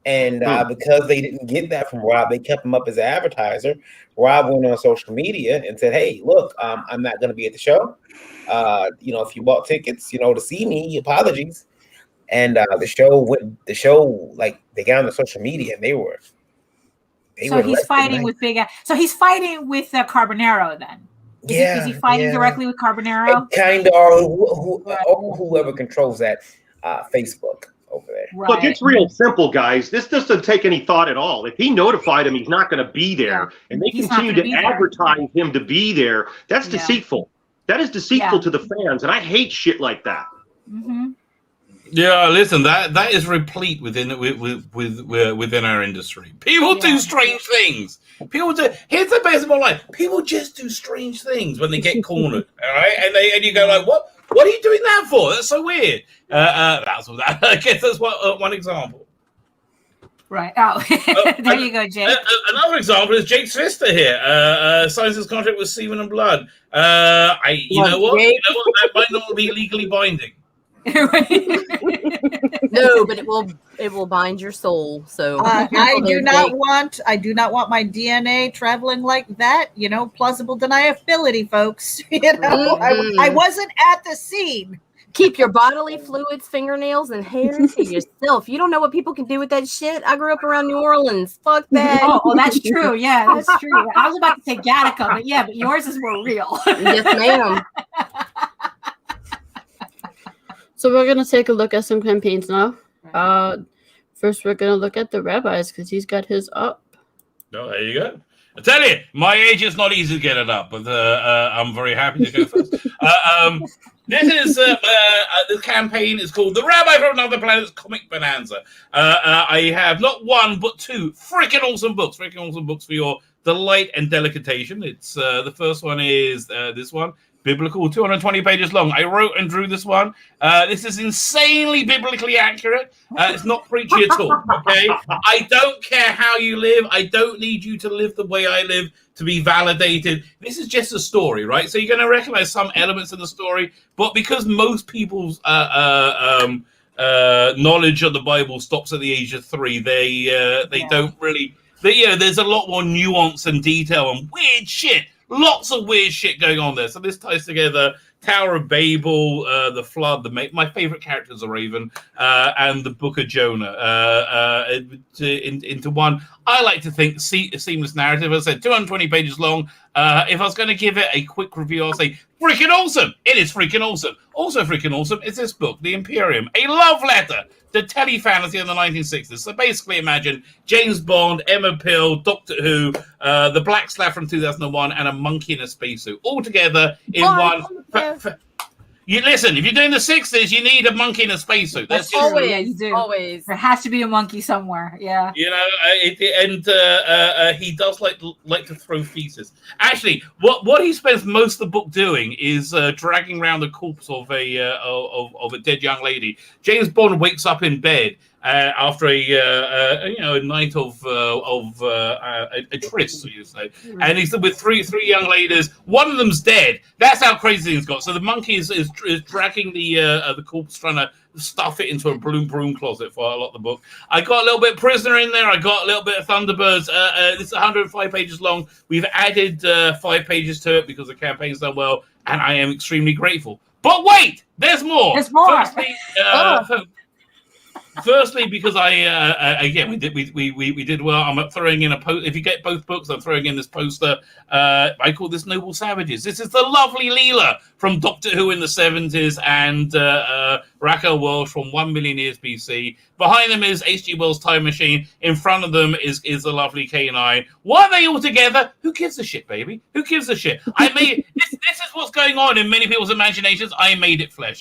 And because they didn't get that from Rob, they kept him up as an advertiser. Rob went on social media and said, "Hey, look, I'm not going to be at the show. If you bought tickets, to see me, apologies." And the show, like, they got on the social media and they were he's fighting with Big Al. So he's fighting with Carbonaro then. Is he fighting directly with Carbonaro? Kind of, or whoever controls that Facebook over there. Right. Look, it's real simple, guys. This doesn't take any thought at all. If he notified him he's not going to be there, and they continue to advertise him to be there, that's deceitful. That is deceitful to the fans, and I hate shit like that. Mm-hmm. Yeah, listen, that is replete within our industry. People do strange things. Here's the best of my life. People just do strange things when they get cornered. All right, and you go like, what are you doing that for? That's so weird. I guess that's one example. Right. Oh, there you go, Jake. Another example is Jake's sister here. Signs his contract with Semen and Blood. You know what? That might not be legally binding. No, but it will bind your soul. So I do not want my DNA traveling like that. Plausible deniability, folks. I wasn't at the scene. Keep your bodily fluids, fingernails, and hair to yourself. You don't know what people can do with that shit. I grew up around New Orleans. Fuck that. Oh, that's true. Yeah, that's true. I was about to say Gattaca, but but yours is more real. Yes, ma'am. So we're going to take a look at some campaigns now. First, we're going to look at the Rabbi's because he's got his up. Oh, there you go. I tell you, my age is not easy to get it up, but I'm very happy to go first. This is the campaign is called The Rabbi from Another Planet's Comic Bonanza. I have not one, but two freaking awesome books for your delight and delectation. It's the first one is this one. Biblical, 220 pages long. I wrote and drew this one. This is insanely biblically accurate. It's not preachy at all, okay? I don't care how you live. I don't need you to live the way I live to be validated. This is just a story, right? So you're going to recognize some elements of the story, but because most people's knowledge of the Bible stops at the age of 3, they don't really... there's a lot more nuance and detail and weird shit. Lots of weird shit going on there. So this ties together Tower of Babel, the Flood, my favorite character is a Raven, and the Book of Jonah into one. I like to think seamless narrative. As I said, 220 pages long. If I was going to give it a quick review, I'll say freaking awesome. It is freaking awesome. Also freaking awesome is this book, The Imperium, a love letter to tele-fantasy in the 1960s. So basically imagine James Bond, Emma Pill, Doctor Who, the Black Slave from 2001, and a monkey in a spacesuit, all together in one. You listen, if you're doing the 60s, you need a monkey in a spacesuit. That's just always. There has to be a monkey somewhere. Yeah. He does like to throw feces. Actually, what he spends most of the book doing is dragging around the corpse of a dead young lady. James Bond wakes up in bed after a night of a tryst, so you say, and he's with three young ladies. One of them's dead. That's how crazy things got. So the monkey is dragging the corpse, trying to stuff it into a broom closet for a lot of the book. I got a little bit of Prisoner in there. I got a little bit of Thunderbirds. This is 105 pages long. We've added 5 pages to it because the campaign's done well, and I am extremely grateful. But wait, there's more. There's more. Firstly, because we did well. I'm throwing in a post. If you get both books, I'm throwing in this poster. I call this Noble Savages. This is the lovely Leela from Doctor Who in the 70s and Raquel Welch from 1 million years BC. Behind them is H.G. Wells' Time Machine. In front of them is the lovely K9. Why are they all together? Who gives a shit, baby? Who gives a shit? I made this is what's going on in many people's imaginations. I made it flesh.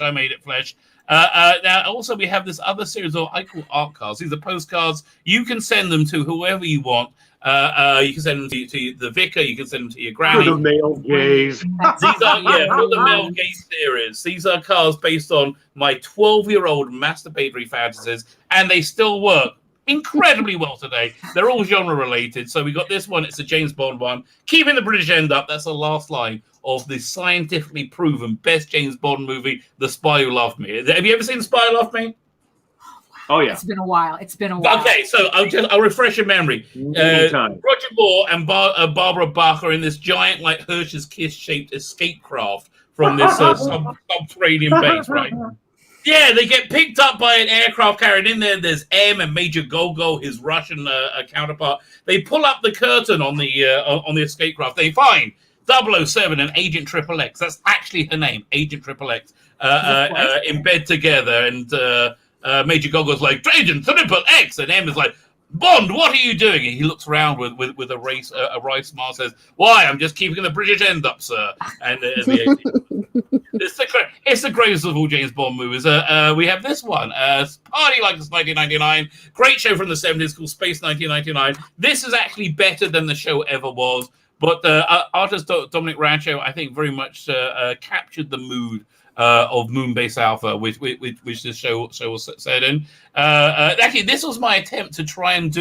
Now, also, we have this other series of I call art cards. These are postcards. You can send them to whoever you want. You can send them to the vicar. You can send them to your granny. For the male gaze. These are for the male gaze series. These are cards based on my 12-year-old masturbatory fantasies, and they still work incredibly well today. They're all genre related. So we got this one. It's a James Bond one. Keeping the British end up. That's the last line of the scientifically proven best James Bond movie, The Spy Who Loved Me. Have you ever seen The Spy Who Loved Me? Oh yeah. It's been a while. It's been a while. Okay, so I'll refresh your memory. Anytime. Roger Moore and Barbara Bach are in this giant, like Hershey's Kiss shaped escape craft from this subterranean base, right? Yeah, they get picked up by an aircraft carrier. In there, there's M and Major Gogol, his Russian counterpart. They pull up the curtain on the escape craft. They find 007 and Agent Triple X. That's actually her name, Agent Triple X, in bed together. And Major Gogol's like, Agent Triple X, and M is like, Bond, what are you doing? And he looks around with a wry smile, says, "Why? I'm just keeping the British end up, sir." And it's the greatest of all James Bond movies. We have this one, Party Like It's 1999. Great show from the 70s called Space 1999. This is actually better than the show ever was. But artist Dominic Rancho, I think, very much captured the mood of Moonbase Alpha, which this show was set in. Actually, this was my attempt to try and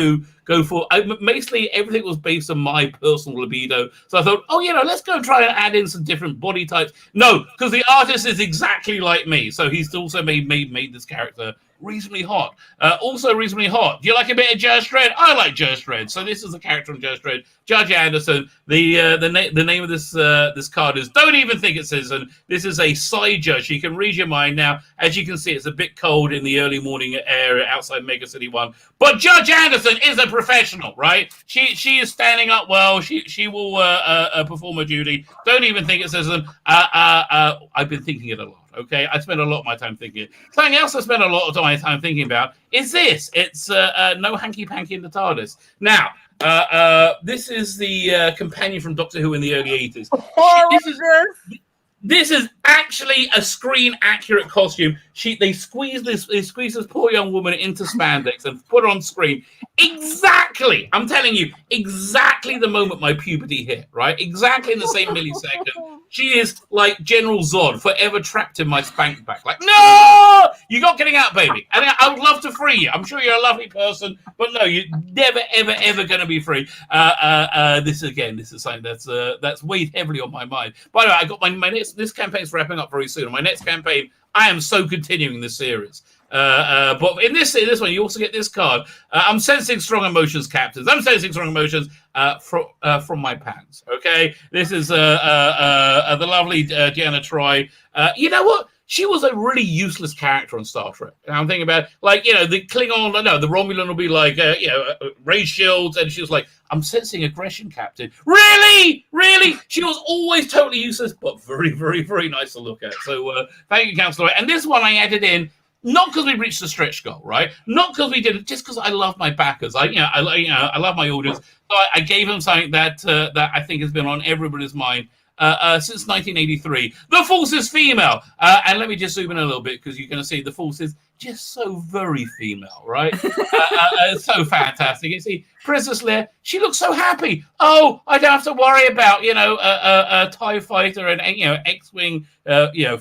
go for. Basically, everything was based on my personal libido. So I thought, let's go try and add in some different body types. No, because the artist is exactly like me. So he's also made this character reasonably hot. Also reasonably hot. Do you like a bit of Judge Dredd? I like Judge Dredd. So this is a character on Judge Dredd. Judge Anderson. The name of this card is Don't Even Think It's Citizen. This is a side judge. She can read your mind. Now, as you can see, it's a bit cold in the early morning area outside Mega City 1. But Judge Anderson is a professional, right? She is standing up well. She will perform her duty. Don't even think it's citizen. I've been thinking it a lot. Okay, I spend a lot of my time thinking. Something else I spend a lot of my time thinking about is this. It's no hanky-panky in the TARDIS. Now, this is the companion from Doctor Who in the early 80s. This is actually a screen-accurate costume. They squeeze this poor young woman into spandex and put her on screen. Exactly, I'm telling you, exactly the moment my puberty hit, right? Exactly in the same millisecond. She is like General Zod, forever trapped in my spank back. Like, no! You're not getting out, baby. And I would love to free you. I'm sure you're a lovely person, but no, you're never, ever, ever going to be free. This is something that's weighed heavily on my mind. By the way, I got my next. This campaign's wrapping up very soon. On my next campaign, I am so continuing this series. But in this one, you also get this card. I'm sensing strong emotions, captains. I'm sensing strong emotions from my pants. Okay, this is the lovely Deanna Troi. You know what? She was a really useless character on Star Trek. And I'm thinking about, the Klingon, the Romulan will be like, Ray Shields, and she was like, I'm sensing aggression, Captain. Really? Really? She was always totally useless, but very, very, very nice to look at. So thank you, Councillor. And this one I added in, not because we reached the stretch goal, right? Not because we did it, just because I love my backers. I love my audience. So I gave them something that I think has been on everybody's mind since 1983. The Force is female. And let me just zoom in a little bit because you're going to see the Force is just so very female, right? It's so fantastic. You see, Princess Leia, she looks so happy. Oh, I don't have to worry about, a TIE fighter and, X-Wing,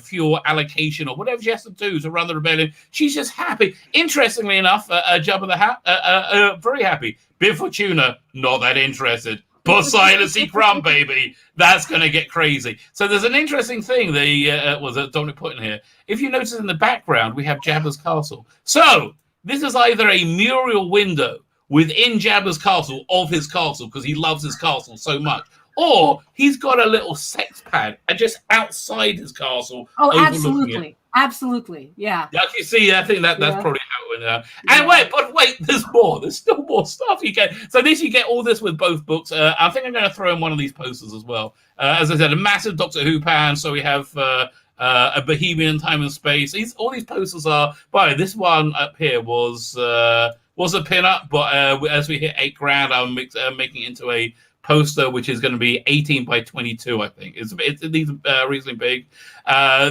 fuel allocation or whatever she has to do to run the rebellion. She's just happy. Interestingly enough, Jabba the Hutt, very happy. Bib Fortuna, not that interested. But Silency Crumb, baby, that's going to get crazy. So there's an interesting thing Dominic put in here. If you notice in the background, we have Jabba's castle. So this is either a mural window within Jabba's castle of his castle because he loves his castle so much, or he's got a little sex pad just outside his castle. Oh, absolutely. Absolutely, yeah. You see, I think that's probably how it went. And wait, there's more. There's still more stuff you get. So you get all this with both books. I think I'm going to throw in one of these posters as well. As I said, a massive Doctor Who pan. So we have a Bohemian Time and Space. All these posters are. By this one up here was a pin-up, but as we hit $8,000, I'm making it into a poster, which is going to be 18 by 22, I think. These are reasonably big.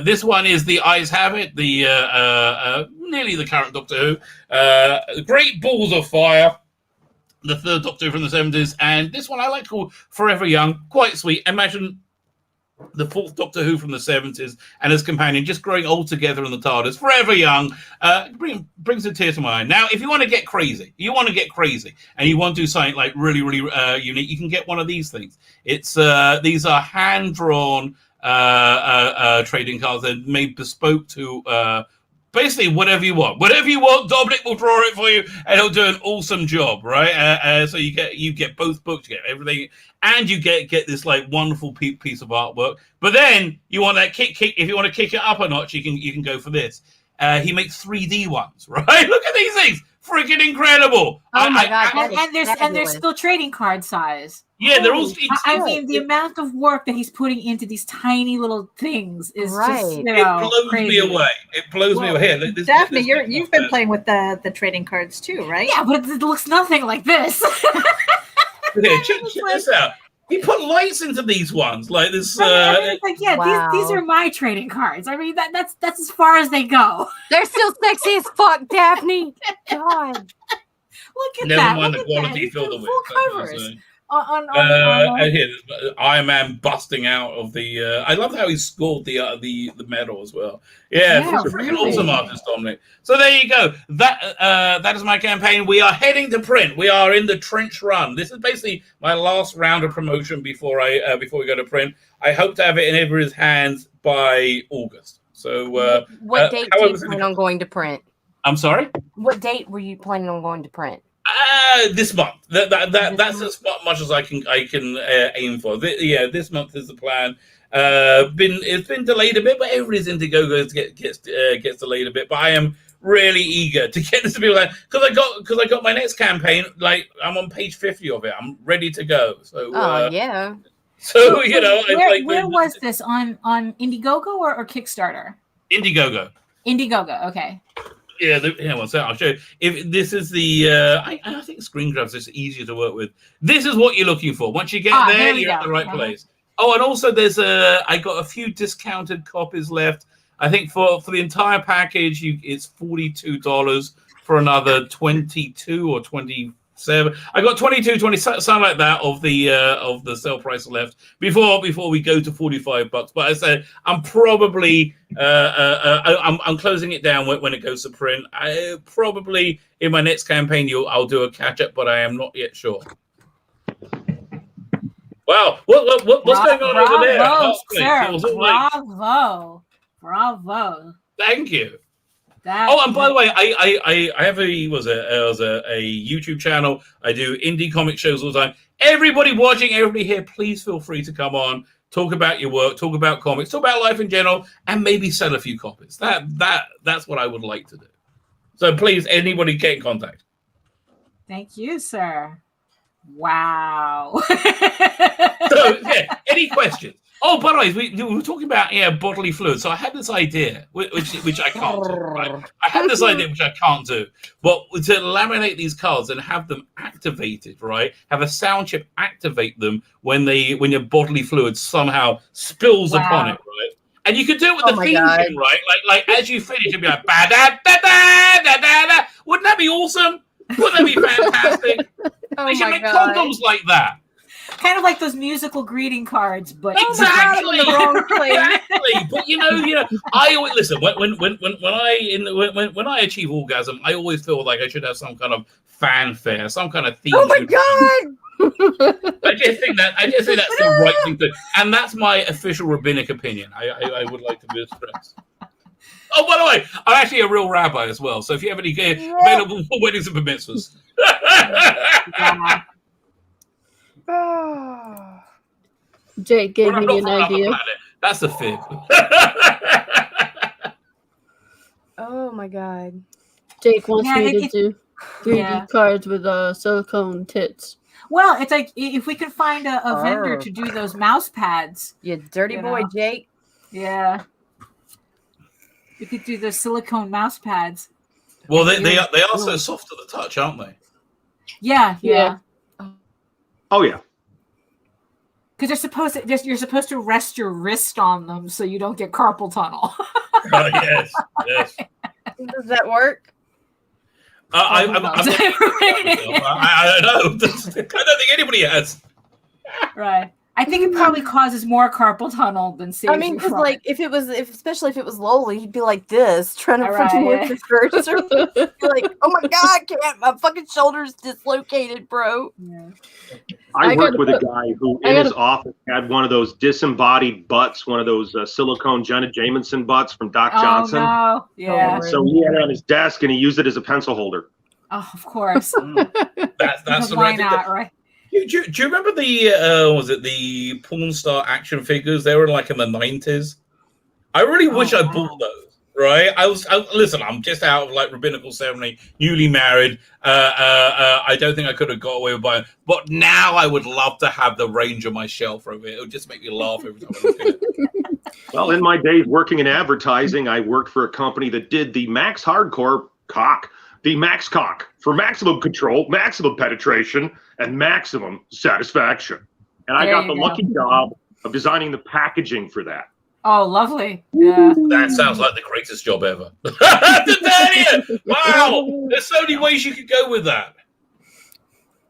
This one is The Eyes Have It, nearly the current Doctor Who. Great Balls of Fire, the third Doctor Who from the 70s. And this one I like called Forever Young. Quite sweet. Imagine the fourth Doctor Who from the 70s and his companion just growing old together in the TARDIS, forever young. Brings a tear to my eye. Now, if you want to get crazy, and you want to do something like really, really unique, you can get one of these things. It's these are hand-drawn trading cards. They're made bespoke to basically whatever you want. Whatever you want, Dominic will draw it for you, and he'll do an awesome job, right? So you get both books, you get everything, and you get this like wonderful piece of artwork. But then you want that kick. If you want to kick it up a notch, you can go for this. He makes 3D ones, right? Look at these things, freaking incredible! Oh my god! And they're still trading card size. Yeah, they're all. I mean, the amount of work that he's putting into these tiny little things is just, it blows crazy. me away. It blows me away. Here, Daphne, you've been playing with the trading cards too, right? Yeah, but it looks nothing like this. Here, check this out. He put lights into these ones, like this. These are my trading cards. I mean, that's as far as they go. They're still sexy as fuck, Daphne. God, look at Never that. mind Look the at quality that. for the Full width. covers. Here, Iron Man busting out of the. I love how he scored the medal as well. Yeah, freaking awesome artist, Dominic. So there you go. That is my campaign. We are heading to print. We are in the trench run. This is basically my last round of promotion before we go to print. I hope to have it in everybody's hands by August. So what date do you plan on going to print? I'm sorry. What date were you planning on going to print? This month. That's as much as I can aim for. This month is the plan. It's been delayed a bit, but everybody's Indiegogo gets delayed a bit. But I am really eager to get this to be like because I got my next campaign. Like I'm on page 50 of it. I'm ready to go. So yeah. So where was this on Indiegogo or Kickstarter? Indiegogo. Indiegogo. Okay. Yeah, one second. I'll show you. If this is the, I think screen grabs is easier to work with. This is what you're looking for. Once you get there you're at the right place. Oh, and also there's I got a few discounted copies left. I think for the entire package, it's $42 for another 22 or 27. I got 22, 20, something like that of the sale price left before we go to $45. But I said I'm probably I'm closing it down when it goes to print. I probably in my next campaign I'll do a catch up, but I am not yet sure. Wow, what's going on over there? Bravo. Thank you. And by the way, I have a YouTube channel. I do indie comic shows all the time. Everybody watching, everybody here, please feel free to come on, talk about your work, talk about comics, talk about life in general, and maybe sell a few copies. That's what I would like to do. So please, anybody get in contact. Thank you, sir. Wow. So any questions? Oh, by the way, we were talking about bodily fluids. So I had this idea, which I can't do. Right? I had this idea, which I can't do. But to laminate these cards and have them activated, right? Have a sound chip activate them when your bodily fluid somehow spills upon it, right? And you could do it with the theme tune, right? Like as you finish, you'd be like, ba da da da da da da. Wouldn't that be awesome? Wouldn't that be fantastic? They should make condoms like that. Kind of like those musical greeting cards, but exactly in the wrong place. Exactly. But you know, I always listen when I achieve orgasm, I always feel like I should have some kind of fanfare, some kind of theme. Oh my god! I just think that's the right thing to do, and that's my official rabbinic opinion. I would like to stress. Oh, by the way, I'm actually a real rabbi as well. So if you have any available for weddings and bar mitzvahs. Jake gave me an idea. That's a fib. Oh my god. Jake wants me to do 3D cards with silicone tits. Well, it's like if we could find a vendor to do those mouse pads. You dirty boy, Jake. Yeah. We could do the silicone mouse pads. Well, they are so soft to the touch, aren't they? Yeah. Oh yeah. Because you're supposed to rest your wrist on them so you don't get carpal tunnel. Yes. Does that work? I don't know. I don't think anybody has. Right. I think it probably causes more carpal tunnel than saves I mean, you because from like it. especially if it was Lowly, he'd be like this, trying to Right, freaking yeah. lift his cursor. Be like, oh my god, can't my fucking shoulder's dislocated, bro. Yeah. I I worked gotta with a put- guy who, I in his gotta- office, had one of those disembodied butts, one of those silicone Jenna Jameson butts from Doc Oh Johnson. no! Yeah. And so he had it on his desk, and he used it as a pencil holder. Oh, of course. That's Because the why right thing. not, right? Do you remember the was it the porn star action figures? They were like in the 90s. I really wish I bought those. Right? Listen. I'm just out of like rabbinical ceremony, newly married. I don't think I could have got away with buying. But now I would love to have the range on my shelf over it. It would just make me laugh every time I look at it. Well, in my days working in advertising, I worked for a company that did the Max Hardcore cock, the Max cock, for maximum control, maximum penetration, and maximum satisfaction. And I There got you the go. lucky job of designing the packaging for that. Oh, lovely. Yeah. That sounds like the greatest job ever. To tell you, wow, there's so many ways you could go with that.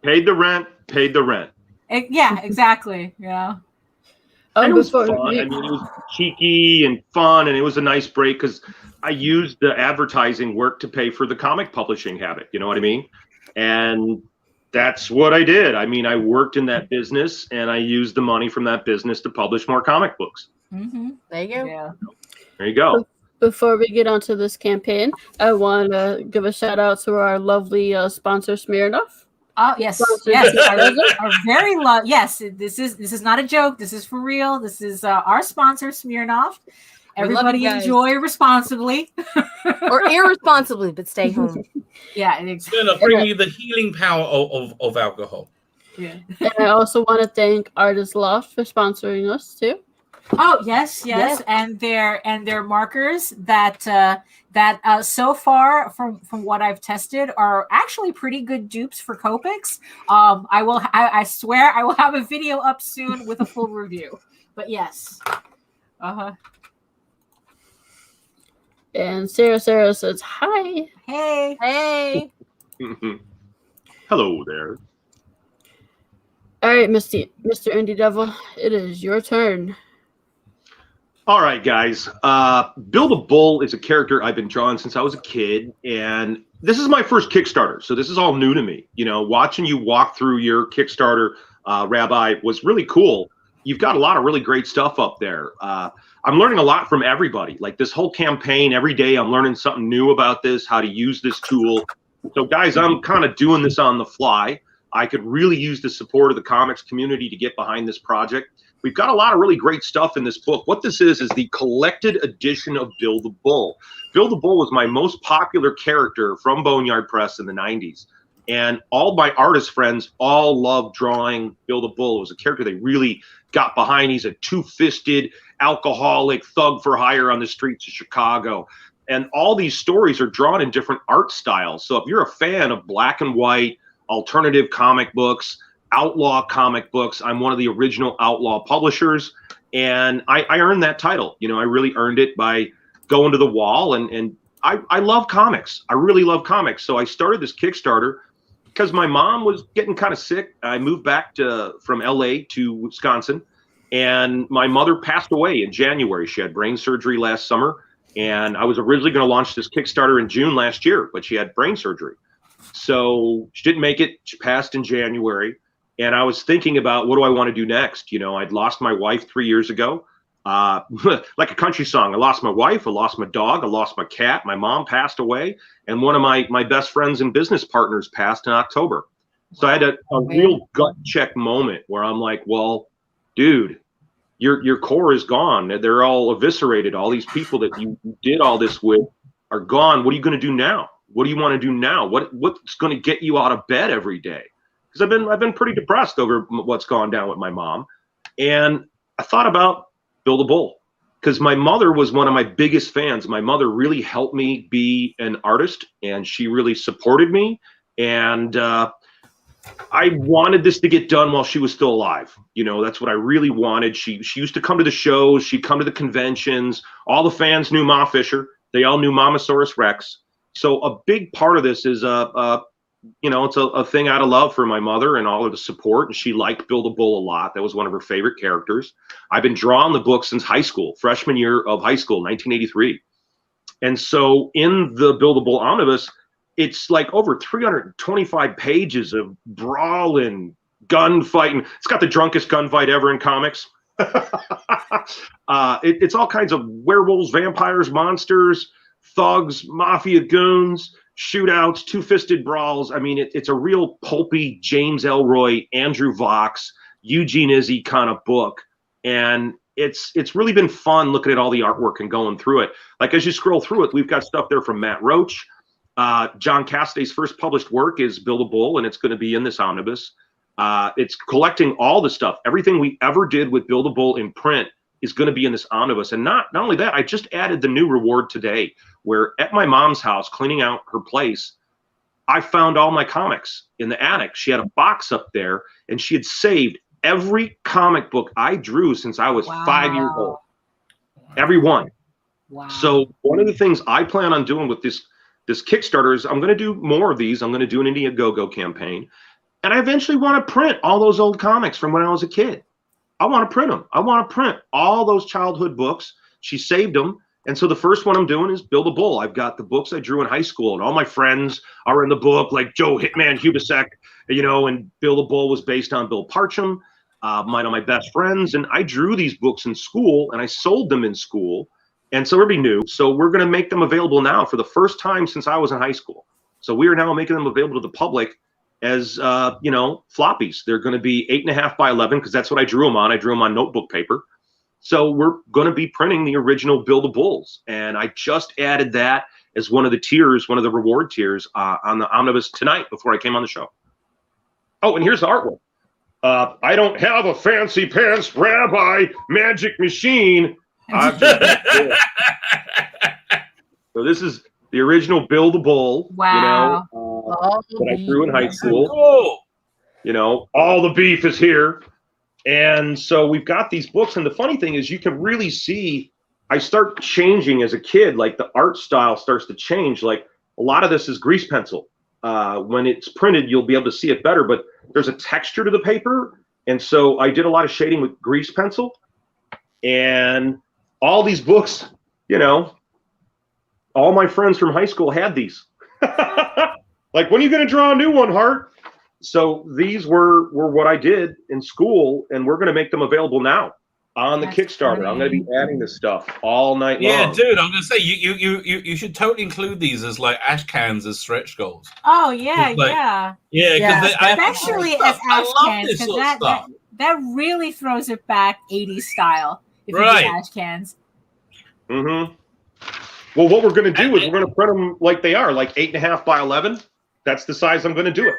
Paid the rent, paid the rent. Yeah, exactly. Yeah. And it was before fun. we- I mean, it was cheeky and fun, and it was a nice break because I used the advertising work to pay for the comic publishing habit. You know what I mean? And that's what I did. I mean, I worked in that business, and I used the money from that business to publish more comic books. Mm-hmm. There you go. Yeah. There you go. Before we get onto this campaign, I want to give a shout out to our lovely sponsor, Smirnoff. Oh yes, Sponsor yes. GeekGasm. Our very love. Yes, this is not a joke. This is for real. This is our sponsor, Smirnoff. We love Everybody you guys. enjoy responsibly. Or irresponsibly, but stay home. Yeah, It's going to bring you the healing power of alcohol. yeah. And I also want to thank Artist Loft for sponsoring us too. Oh yes, and their markers that so far from what I've tested are actually pretty good dupes for Copics. I swear I will have a video up soon with a full review. But yes, And Sarah says hi. Hey, Hey. Hello there. All right, Mr. Indie Devil, it is your turn. All right, guys. Bill the Bull is a character I've been drawing since I was a kid, and this is my first Kickstarter, so this is all new to me. You know, watching you walk through your Kickstarter, Rabbi, was really cool. You've got a lot of really great stuff up there. I'm learning a lot from everybody. Like this whole campaign, every day I'm learning something new about this, how to use this tool. So, guys, I'm kind of doing this on the fly. I could really use the support of the comics community to get behind this project. We've got a lot of really great stuff in this book. What this is the collected edition of Bill the Bull. Bill the Bull was my most popular character from Boneyard Press in the 90s. And all my artist friends all loved drawing Bill the Bull. It was a character they really got behind. He's a two-fisted, alcoholic thug for hire on the streets of Chicago. And all these stories are drawn in different art styles. So if you're a fan of black and white, alternative comic books, outlaw comic books, I'm one of the original outlaw publishers, and I earned that title. You know, I really earned it by going to the wall, and I love comics. I really love comics. So I started this Kickstarter because my mom was getting kind of sick. I moved back from LA to Wisconsin, and my mother passed away in January. She had brain surgery last summer, and I was originally going to launch this Kickstarter in June last year, but she had brain surgery. So she didn't make it. She passed in January. And I was thinking about, what do I want to do next? You know, I'd lost my wife 3 years ago. Like a country song. I lost my wife. I lost my dog. I lost my cat. My mom passed away. And one of my best friends and business partners passed in October. So I had a real gut check moment where I'm like, well, dude, your core is gone. They're all eviscerated. All these people that you did all this with are gone. What are you going to do now? What do you want to do now? What's going to get you out of bed every day? Because I've been pretty depressed over what's gone down with my mom. And I thought about Bill the Bull, because my mother was one of my biggest fans. My mother really helped me be an artist, and she really supported me. And I wanted this to get done while she was still alive. You know, that's what I really wanted. She used to come to the shows. She'd come to the conventions. All the fans knew Ma Fisher. They all knew Mamasaurus Rex. So a big part of this is it's a thing out of love for my mother and all of the support. And she liked Build a Bull a lot. That was one of her favorite characters. I've been drawing the book since high school, freshman year of high school, 1983. And so in the Build a Bull omnibus, it's like over 325 pages of brawling, gunfighting. It's got the drunkest gunfight ever in comics. It's all kinds of werewolves, vampires, monsters, thugs, mafia goons, shootouts, two-fisted brawls. I mean, it's a real pulpy James Ellroy, Andrew Vox, Eugene Izzy kind of book. And it's really been fun looking at all the artwork and going through it. Like, as you scroll through it, we've got stuff there from Matt Roach. John Cassaday's first published work is Build a Bull, and it's going to be in this omnibus. It's collecting all the stuff. Everything we ever did with Build a Bull in print is going to be in this omnibus. And not only that, I just added the new reward today, where at my mom's house, cleaning out her place, I found all my comics in the attic. She had a box up there, and she had saved every comic book I drew since I was 5 years old. Every one. Wow. So one of the things I plan on doing with this Kickstarter is I'm going to do more of these. I'm going to do an Indiegogo campaign. And I eventually want to print all those old comics from when I was a kid. I want to print them. I want to print all those childhood books. She saved them. And so the first one I'm doing is Build a Bull. I've got the books I drew in high school, and all my friends are in the book, like Joe Hitman Hubisek, and Build a Bull was based on Bill Parcham, one of my best friends. And I drew these books in school, and I sold them in school. And so everybody knew. So we're going to make them available now for the first time since I was in high school. So we are now making them available to the public as floppies. They're going to be 8.5 by 11 because that's what I drew them on. I drew them on notebook paper. So we're going to be printing the original Build a Bulls, and I just added that as one of the tiers, one of the reward tiers on the omnibus tonight before I came on the show. Oh, and here's the artwork. I don't have a fancy pants Rabbi magic machine. So this is the original Build a Bull. Wow. That I drew in high school. Cool. All the beef is here. And so we've got these books. And the funny thing is you can really see I start changing as a kid. Like the art style starts to change. Like a lot of this is grease pencil. When it's printed, you'll be able to see it better. But there's a texture to the paper. And so I did a lot of shading with grease pencil. And all these books, all my friends from high school had these. Like, when are you going to draw a new one, Hart? So these were what I did in school, and we're going to make them available now on the Kickstarter. Funny. I'm going to be adding this stuff all night long. Yeah, dude, I'm going to say you should totally include these as like ash cans as stretch goals. Oh yeah, yeah. Especially as ash cans, because that really throws it back 80s style. If you do ash cans. Mm-hmm. Well, what we're going to do is we're going to print them like they are, like 8.5 by 11. That's the size I'm going to do it.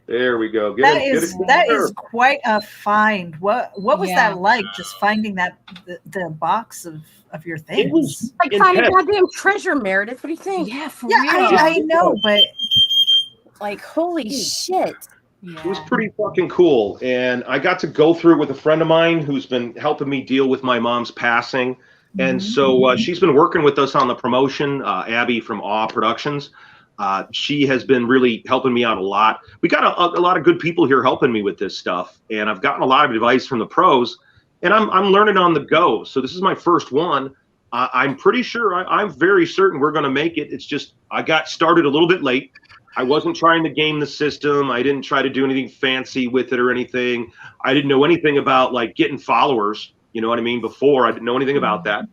There we go. That is quite a find. What was that like? Just finding the box of your things. It was like finding a goddamn treasure, Meredith. What do you think? Yeah, for real. I know, but like, holy shit. Yeah. It was pretty fucking cool. And I got to go through it with a friend of mine who's been helping me deal with my mom's passing. And so she's been working with us on the promotion, Abby from Awe Productions. She has been really helping me out a lot. We got a lot of good people here helping me with this stuff. And I've gotten a lot of advice from the pros. And I'm learning on the go. So this is my first one. I'm pretty sure, I'm very certain we're going to make it. It's just I got started a little bit late. I wasn't trying to game the system. I didn't try to do anything fancy with it or anything. I didn't know anything about like getting followers. You know what I mean? Before I didn't know anything about that.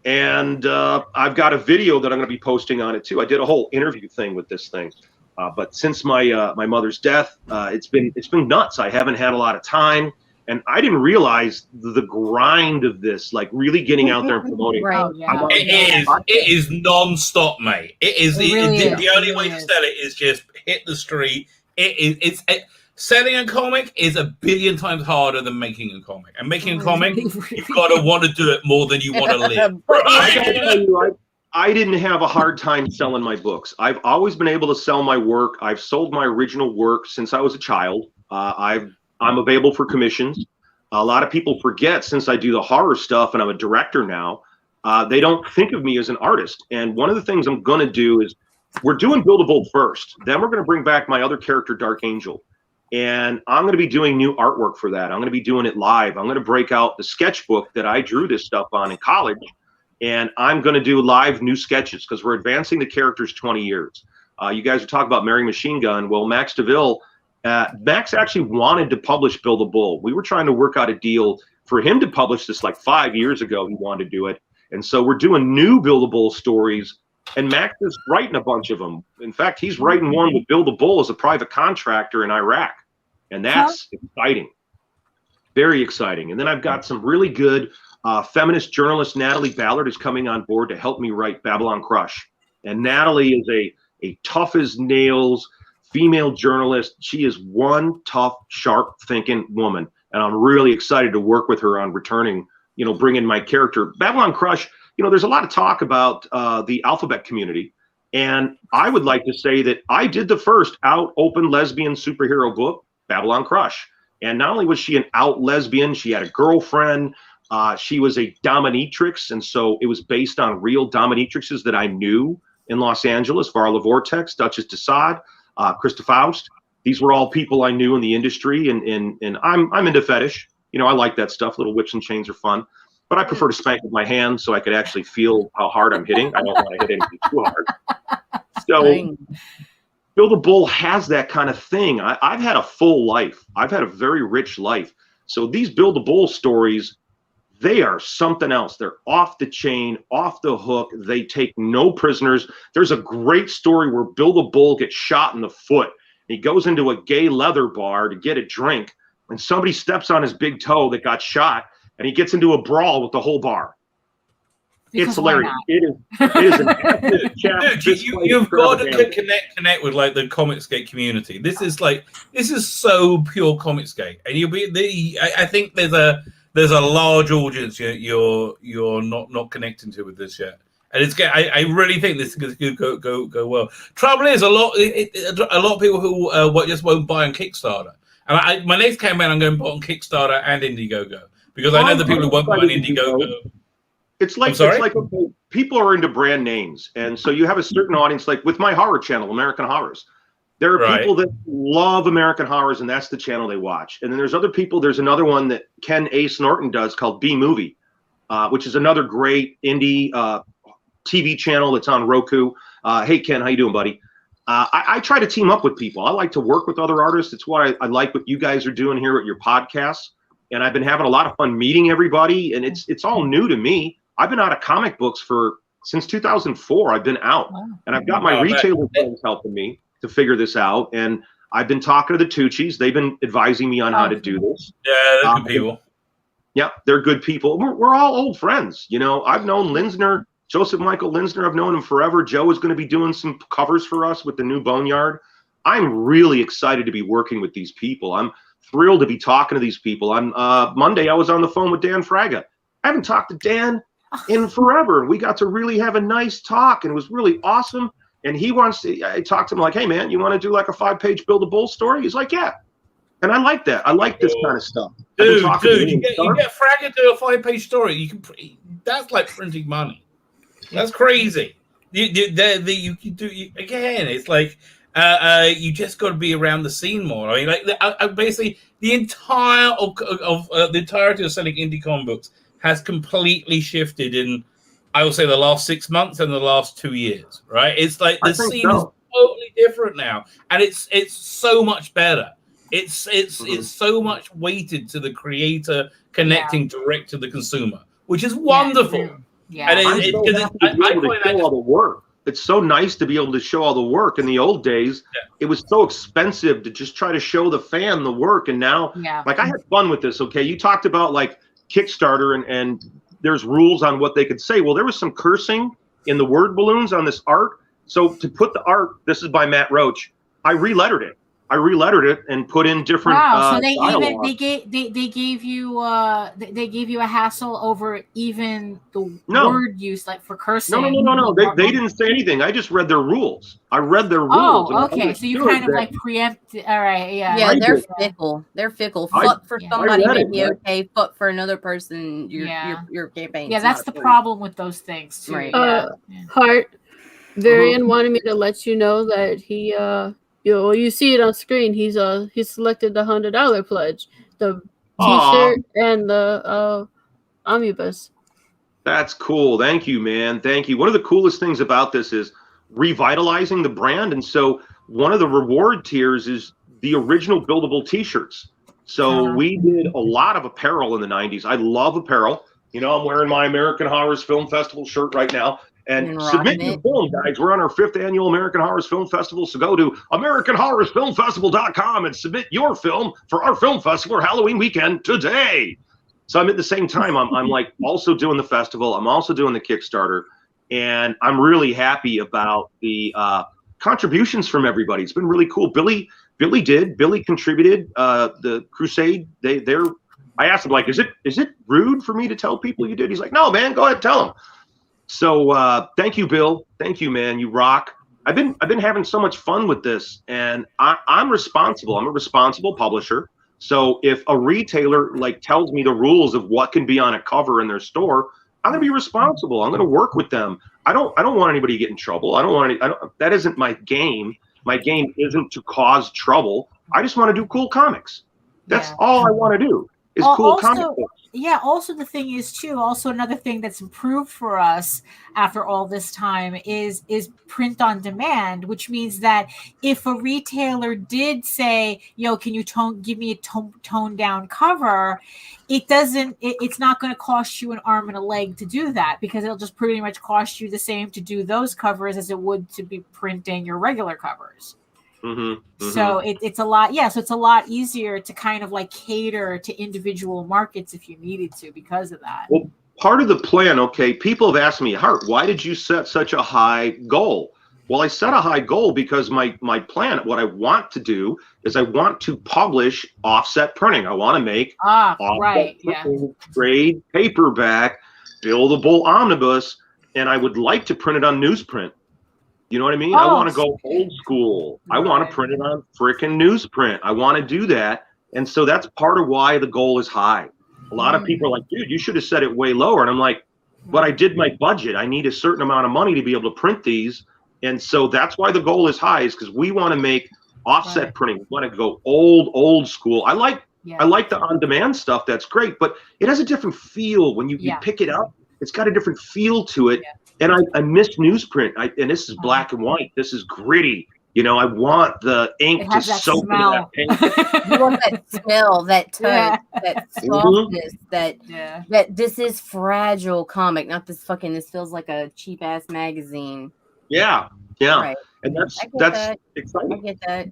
And I've got a video that I'm going to be posting on it too. I did a whole interview thing with this thing. But since my mother's death, it's been nuts. I haven't had a lot of time. And I didn't realize the grind of this, like really getting out there and promoting. Right. It is non-stop, mate. It is. The only way to sell it is just hit the street. Selling a comic is a billion times harder than making a comic. And making a comic, you've got to want to do it more than you want to live. Right? I didn't have a hard time selling my books. I've always been able to sell my work. I've sold my original work since I was a child. I'm available for commissions. A lot of people forget, since I do the horror stuff and I'm a director now, They don't think of me as an artist. And one of the things I'm going to do is we're doing Build-A-Bolt first. Then we're going to bring back my other character, Dark Angel. And I'm going to be doing new artwork for that. I'm going to be doing it live. I'm going to break out the sketchbook that I drew this stuff on in college. And I'm going to do live new sketches because we're advancing the characters 20 years. You guys are talking about Mary Machine Gun. Well, Max DeVille, Max actually wanted to publish Build-A-Bull. We were trying to work out a deal for him to publish this like 5 years ago. He wanted to do it. And so we're doing new Build-A-Bull stories. And Max is writing a bunch of them. In fact, he's writing one with Build-A-Bull as a private contractor in Iraq. And that's exciting. Very exciting. And then I've got some really good feminist journalist, Natalie Ballard, is coming on board to help me write Babylon Crush. And Natalie is a tough as nails female journalist. She is one tough, sharp thinking woman. And I'm really excited to work with her on returning, bringing my character. Babylon Crush, there's a lot of talk about the alphabet community. And I would like to say that I did the first out open lesbian superhero book, Babylon Crush. And not only was she an out lesbian, she had a girlfriend. She was a dominatrix. And so it was based on real dominatrixes that I knew in Los Angeles, Varla Vortex, Duchess de Sade, Krista Faust. These were all people I knew in the industry. And I'm into fetish. I like that stuff. Little whips and chains are fun. But I prefer to spank with my hands so I could actually feel how hard I'm hitting. I don't want to hit anything too hard. So Build-A-Bull has that kind of thing. I've had a full life. I've had a very rich life. So these Build-A-Bull stories, they are something else. They're off the chain, off the hook. They take no prisoners. There's a great story where Build-A-Bull gets shot in the foot. He goes into a gay leather bar to get a drink, and somebody steps on his big toe that got shot, and he gets into a brawl with the whole bar. It's hilarious. It is an absolute Dude, you've got to connect with like the Comicsgate community. This is so pure Comicsgate, and I think there's a large audience you're not connecting to with this yet, and I really think this is going to go well. Trouble is a lot of people who just won't buy on Kickstarter, and my next campaign I'm going to put on Kickstarter and Indiegogo because I know the people who won't buy on Indiegogo. It's like okay, people are into brand names, and so you have a certain audience. Like with my horror channel, American Horrors, there are people that love American Horrors, and that's the channel they watch. And then there's other people. There's another one that Ken Ace Norton does called B Movie, which is another great indie TV channel that's on Roku. Hey Ken, how you doing, buddy? I try to team up with people. I like to work with other artists. It's why I like what you guys are doing here at your podcasts. And I've been having a lot of fun meeting everybody, and it's all new to me. I've been out of comic books since 2004. I've been out, and I've got my retailer friends helping me to figure this out. And I've been talking to the Tucci's. They've been advising me on how to do this. Yeah, they're good people. Yeah, they're good people. We're all old friends. I've known Linsner, Joseph Michael Linsner. I've known him forever. Joe is going to be doing some covers for us with the new Boneyard. I'm really excited to be working with these people. I'm thrilled to be talking to these people. On Monday, I was on the phone with Dan Fraga. I haven't talked to Dan in forever. We got to really have a nice talk, and it was really awesome. And I talked to him like, hey man, you want to do like a 5-page Build-A-Bull story? He's like, yeah. And I like that. I like this kind of stuff. Dude, you get Fraga to do a 5-page story. That's like printing money. That's crazy. Again, it's like you just got to be around the scene more. I mean, basically the entirety of selling indie comic books has completely shifted in, I will say, the last 6 months and the last 2 years. Right? It's like the scene is totally different now, and it's so much better. It's so much weighted to the creator connecting direct to the consumer, which is wonderful. Yeah, and I show all the work. It's so nice to be able to show all the work. In the old days, it was so expensive to just try to show the fan the work. And now, like, I had fun with this. Okay, you talked about like Kickstarter and there's rules on what they could say. Well, there was some cursing in the word balloons on this art. So to put the art, this is by Matt Roach. I relettered it. I relettered it and put in different Wow! So they dialogue. gave you a hassle over even the No. word use, like for cursing. No. They didn't say anything. I just read their rules. I read their rules. Oh, okay. So you kind of like preempt. All right, yeah. Yeah, I they're did. fickle. They're fickle. I- Fuck for Yeah. somebody I read may be it, right? okay. Fuck for another person. Your campaign. Yeah, that's the problem with those things too. Right. Yeah. Hart, Varian wanted me to let you know that he you see it on screen. He selected the $100 pledge, the T-shirt and the omnibus. That's cool. Thank you, man. Thank you. One of the coolest things about this is revitalizing the brand. And so one of the reward tiers is the original buildable t-shirts. So we did a lot of apparel in the 90s. I love apparel. You know, I'm wearing my American Horrors Film Festival shirt right now. And submit your film, guys. We're on our 5th annual American Horrors Film Festival. So go to AmericanHorrorsFilmFestival.com and submit your film for our film festival or Halloween weekend today. So I'm at the same time, I'm like also doing the festival. I'm also doing the Kickstarter. And I'm really happy about the contributions from everybody. It's been really cool. Billy contributed the Crusade. I asked him, like, is it rude for me to tell people you did? He's like, no, man, go ahead, tell them. So thank you, Bill. Thank you, man. You rock. I've been having so much fun with this, and I'm responsible. I'm a responsible publisher. So if a retailer like tells me the rules of what can be on a cover in their store, I'm gonna be responsible. I'm gonna work with them. I don't want anybody to get in trouble. That isn't my game. My game isn't to cause trouble. I just want to do cool comics. That's all I want to do is cool comic books. Yeah, also the thing is too, also another thing that's improved for us after all this time is print on demand, which means that if a retailer did say, yo, can you give me a toned down cover, it's not going to cost you an arm and a leg to do that, because it'll just pretty much cost you the same to do those covers as it would to be printing your regular covers. So it's a lot, so it's a lot easier to kind of like cater to individual markets if you needed to because of that. Well, part of the plan, okay, people have asked me, Hart, why did you set such a high goal? Well, I set a high goal because my plan, what I want to do is I want to publish offset printing. I want to make trade paperback, buildable omnibus, and I would like to print it on newsprint. You know what I mean? I want to go old school. I want to print it on frickin' newsprint. I want to do that. And so that's part of why the goal is high. A lot of people are like, dude, you should have set it way lower. And I'm like, but I did my budget. I need a certain amount of money to be able to print these. And so that's why the goal is high, is because we want to make offset printing. We want to go old school. I like the on-demand stuff. That's great. But it has a different feel when you pick it up. It's got a different feel to it. And I miss newsprint. And this is black and white. This is gritty. You know, I want the ink to soak into that paint. You want that smell, that touch, that softness, that this is fragile comic, not this feels like a cheap ass magazine. Yeah. Right. And that's exciting. I get that.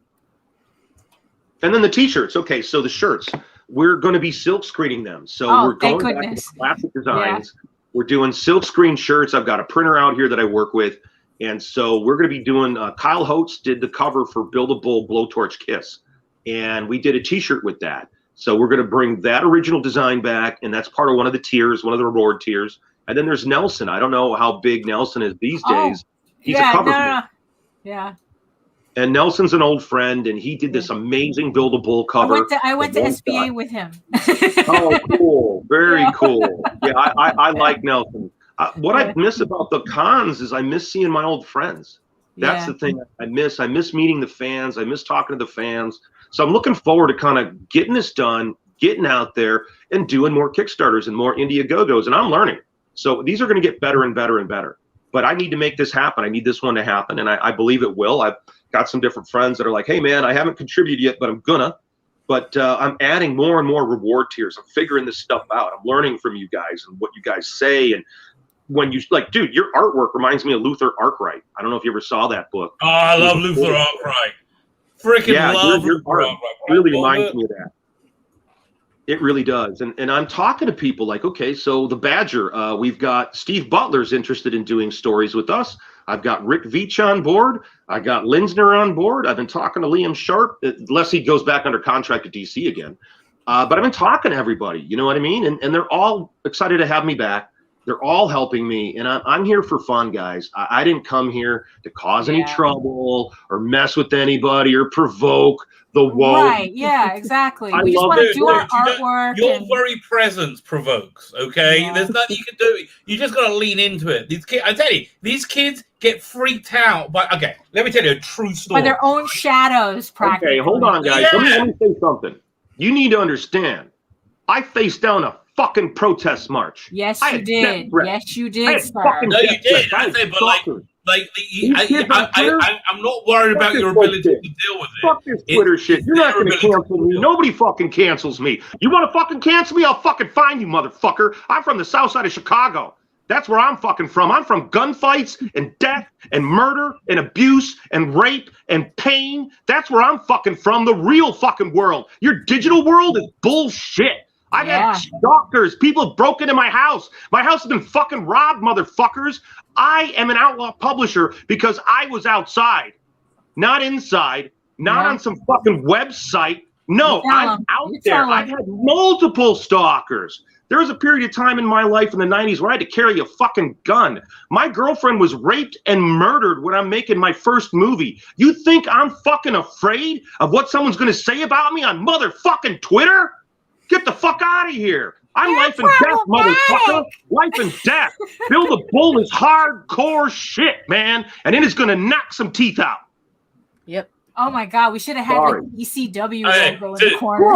And then the t-shirts. Okay, so the shirts, we're going to be silk screening them. So we're going back to classic designs. We're doing silk screen shirts. I've got a printer out here that I work with. And so we're going to be doing, Kyle Holtz did the cover for Buildable Blowtorch Kiss. And we did a t-shirt with that. So we're going to bring that original design back. And that's part of one of the tiers, one of the reward tiers. And then there's Nelson. I don't know how big Nelson is these days. He's a cover. Yeah. And Nelson's an old friend, and he did this amazing buildable cover. I went to SBA with him. Oh, cool. Very cool. Yeah, I like Nelson. What I miss about the cons is I miss seeing my old friends. That's the thing I miss. I miss meeting the fans. I miss talking to the fans. So I'm looking forward to kind of getting this done, getting out there, and doing more Kickstarters and more Indiegogo's. And I'm learning. So these are going to get better and better and better. But I need to make this happen. I need this one to happen, and I believe it will. I've got some different friends that are like, hey, man, I haven't contributed yet, but I'm gonna. But I'm adding more and more reward tiers. I'm figuring this stuff out. I'm learning from you guys and what you guys say. And when you, like, dude, your artwork reminds me of Luther Arkwright. I don't know if you ever saw that book. Oh, I love Luther Arkwright. Freaking love your art really reminds me of that. It really does. And I'm talking to people like, okay, so the Badger, we've got Steve Butler's interested in doing stories with us. I've got Rick Veach on board. I got Linsner on board. I've been talking to Liam Sharp, unless he goes back under contract to DC again. But I've been talking to everybody, you know what I mean? And they're all excited to have me back. They're all helping me, and I'm here for fun, guys. I didn't come here to cause any trouble or mess with anybody or provoke the woke. Right, yeah, exactly. I We just love want to it. do our artwork. Your very presence provokes, okay? Yeah. There's nothing you can do. You just got to lean into it. These kids, I tell you, these kids get freaked out by, okay, let me tell you a true story. By their own shadows, practically. Okay, hold on, guys. Yeah. Let me say something. You need to understand. I faced down a fucking protest march. Yes, I you had did. death threats. Yes, you I did, had sir. fucking No, you death did. threats. I had But like, stalkers. I'm not worried about your ability to deal with it. Fuck this Twitter shit. You're not going to cancel me. Nobody fucking cancels me. You want to fucking cancel me? I'll fucking find you, motherfucker. I'm from the south side of Chicago. That's where I'm fucking from. I'm from gunfights and death and murder and abuse and rape and pain. That's where I'm fucking from, the real fucking world. Your digital world is bullshit. I've had stalkers. People have broken into my house. My house has been fucking robbed, motherfuckers. I am an outlaw publisher because I was outside, not inside, not on some fucking website. No, I'm out there. I've had multiple stalkers. There was a period of time in my life in the 90s where I had to carry a fucking gun. My girlfriend was raped and murdered when I'm making my first movie. You think I'm fucking afraid of what someone's going to say about me on motherfucking Twitter? Get the fuck out of here. I'm life and death, motherfucker. Life and death. Bill the Bull is hardcore shit, man. And it is going to knock some teeth out. Yep. Oh my God, we should have had like ECW logo in the corner.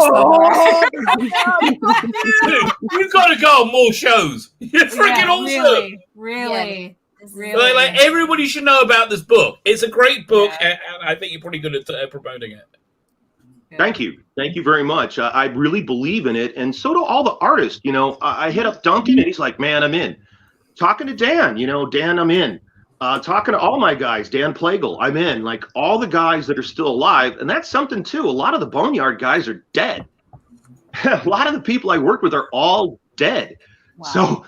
Dude, you got to go on more shows. You're freaking awesome. Really. Like everybody should know about this book. It's a great book, and I think you're pretty good at promoting it. Thank you. Thank you very much. I really believe in it. And so do all the artists. You know, I hit up Duncan and he's like, man, I'm in. Talking to Dan, Dan, I'm in. Talking to all my guys, Dan Plagle, I'm in. Like all the guys that are still alive. And that's something too. A lot of the Boneyard guys are dead. A lot of the people I worked with are all dead. Wow. So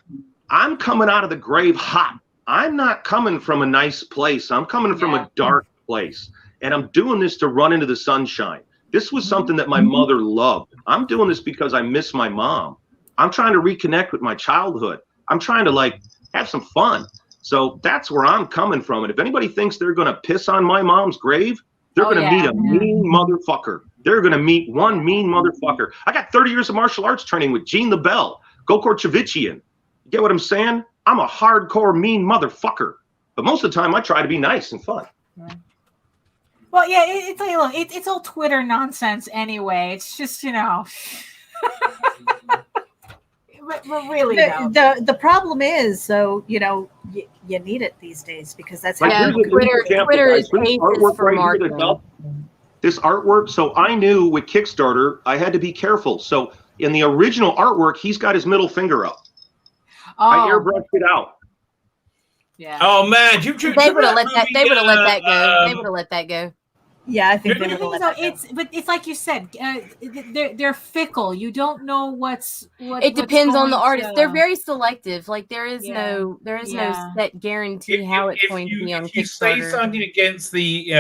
I'm coming out of the grave hot. I'm not coming from a nice place. I'm coming from a dark place. And I'm doing this to run into the sunshine. This was something that my mother loved. I'm doing this because I miss my mom. I'm trying to reconnect with my childhood. I'm trying to have some fun. So that's where I'm coming from. And if anybody thinks they're going to piss on my mom's grave, they're going to meet a mean motherfucker. They're going to meet one mean motherfucker. I got 30 years of martial arts training with Gene the Bell, Gokor Chavichian. You get what I'm saying? I'm a hardcore mean motherfucker. But most of the time I try to be nice and fun. Well, yeah, it's like, look, it's all Twitter nonsense anyway. It's just, but really, the problem is, so you need it these days because that's how Twitter is painful for marketing. This artwork, so I knew with Kickstarter I had to be careful. So in the original artwork, he's got his middle finger up. I airbrushed it out. Yeah. Oh man, they would have let that. They would have let that go. They would have let that go. Yeah, I think they would have let that go. But it's like you said, they're fickle. You don't know what. It depends on the artist. They're very selective. Like there is no set guarantee how it's going to be on Kickstarter. If you say something against the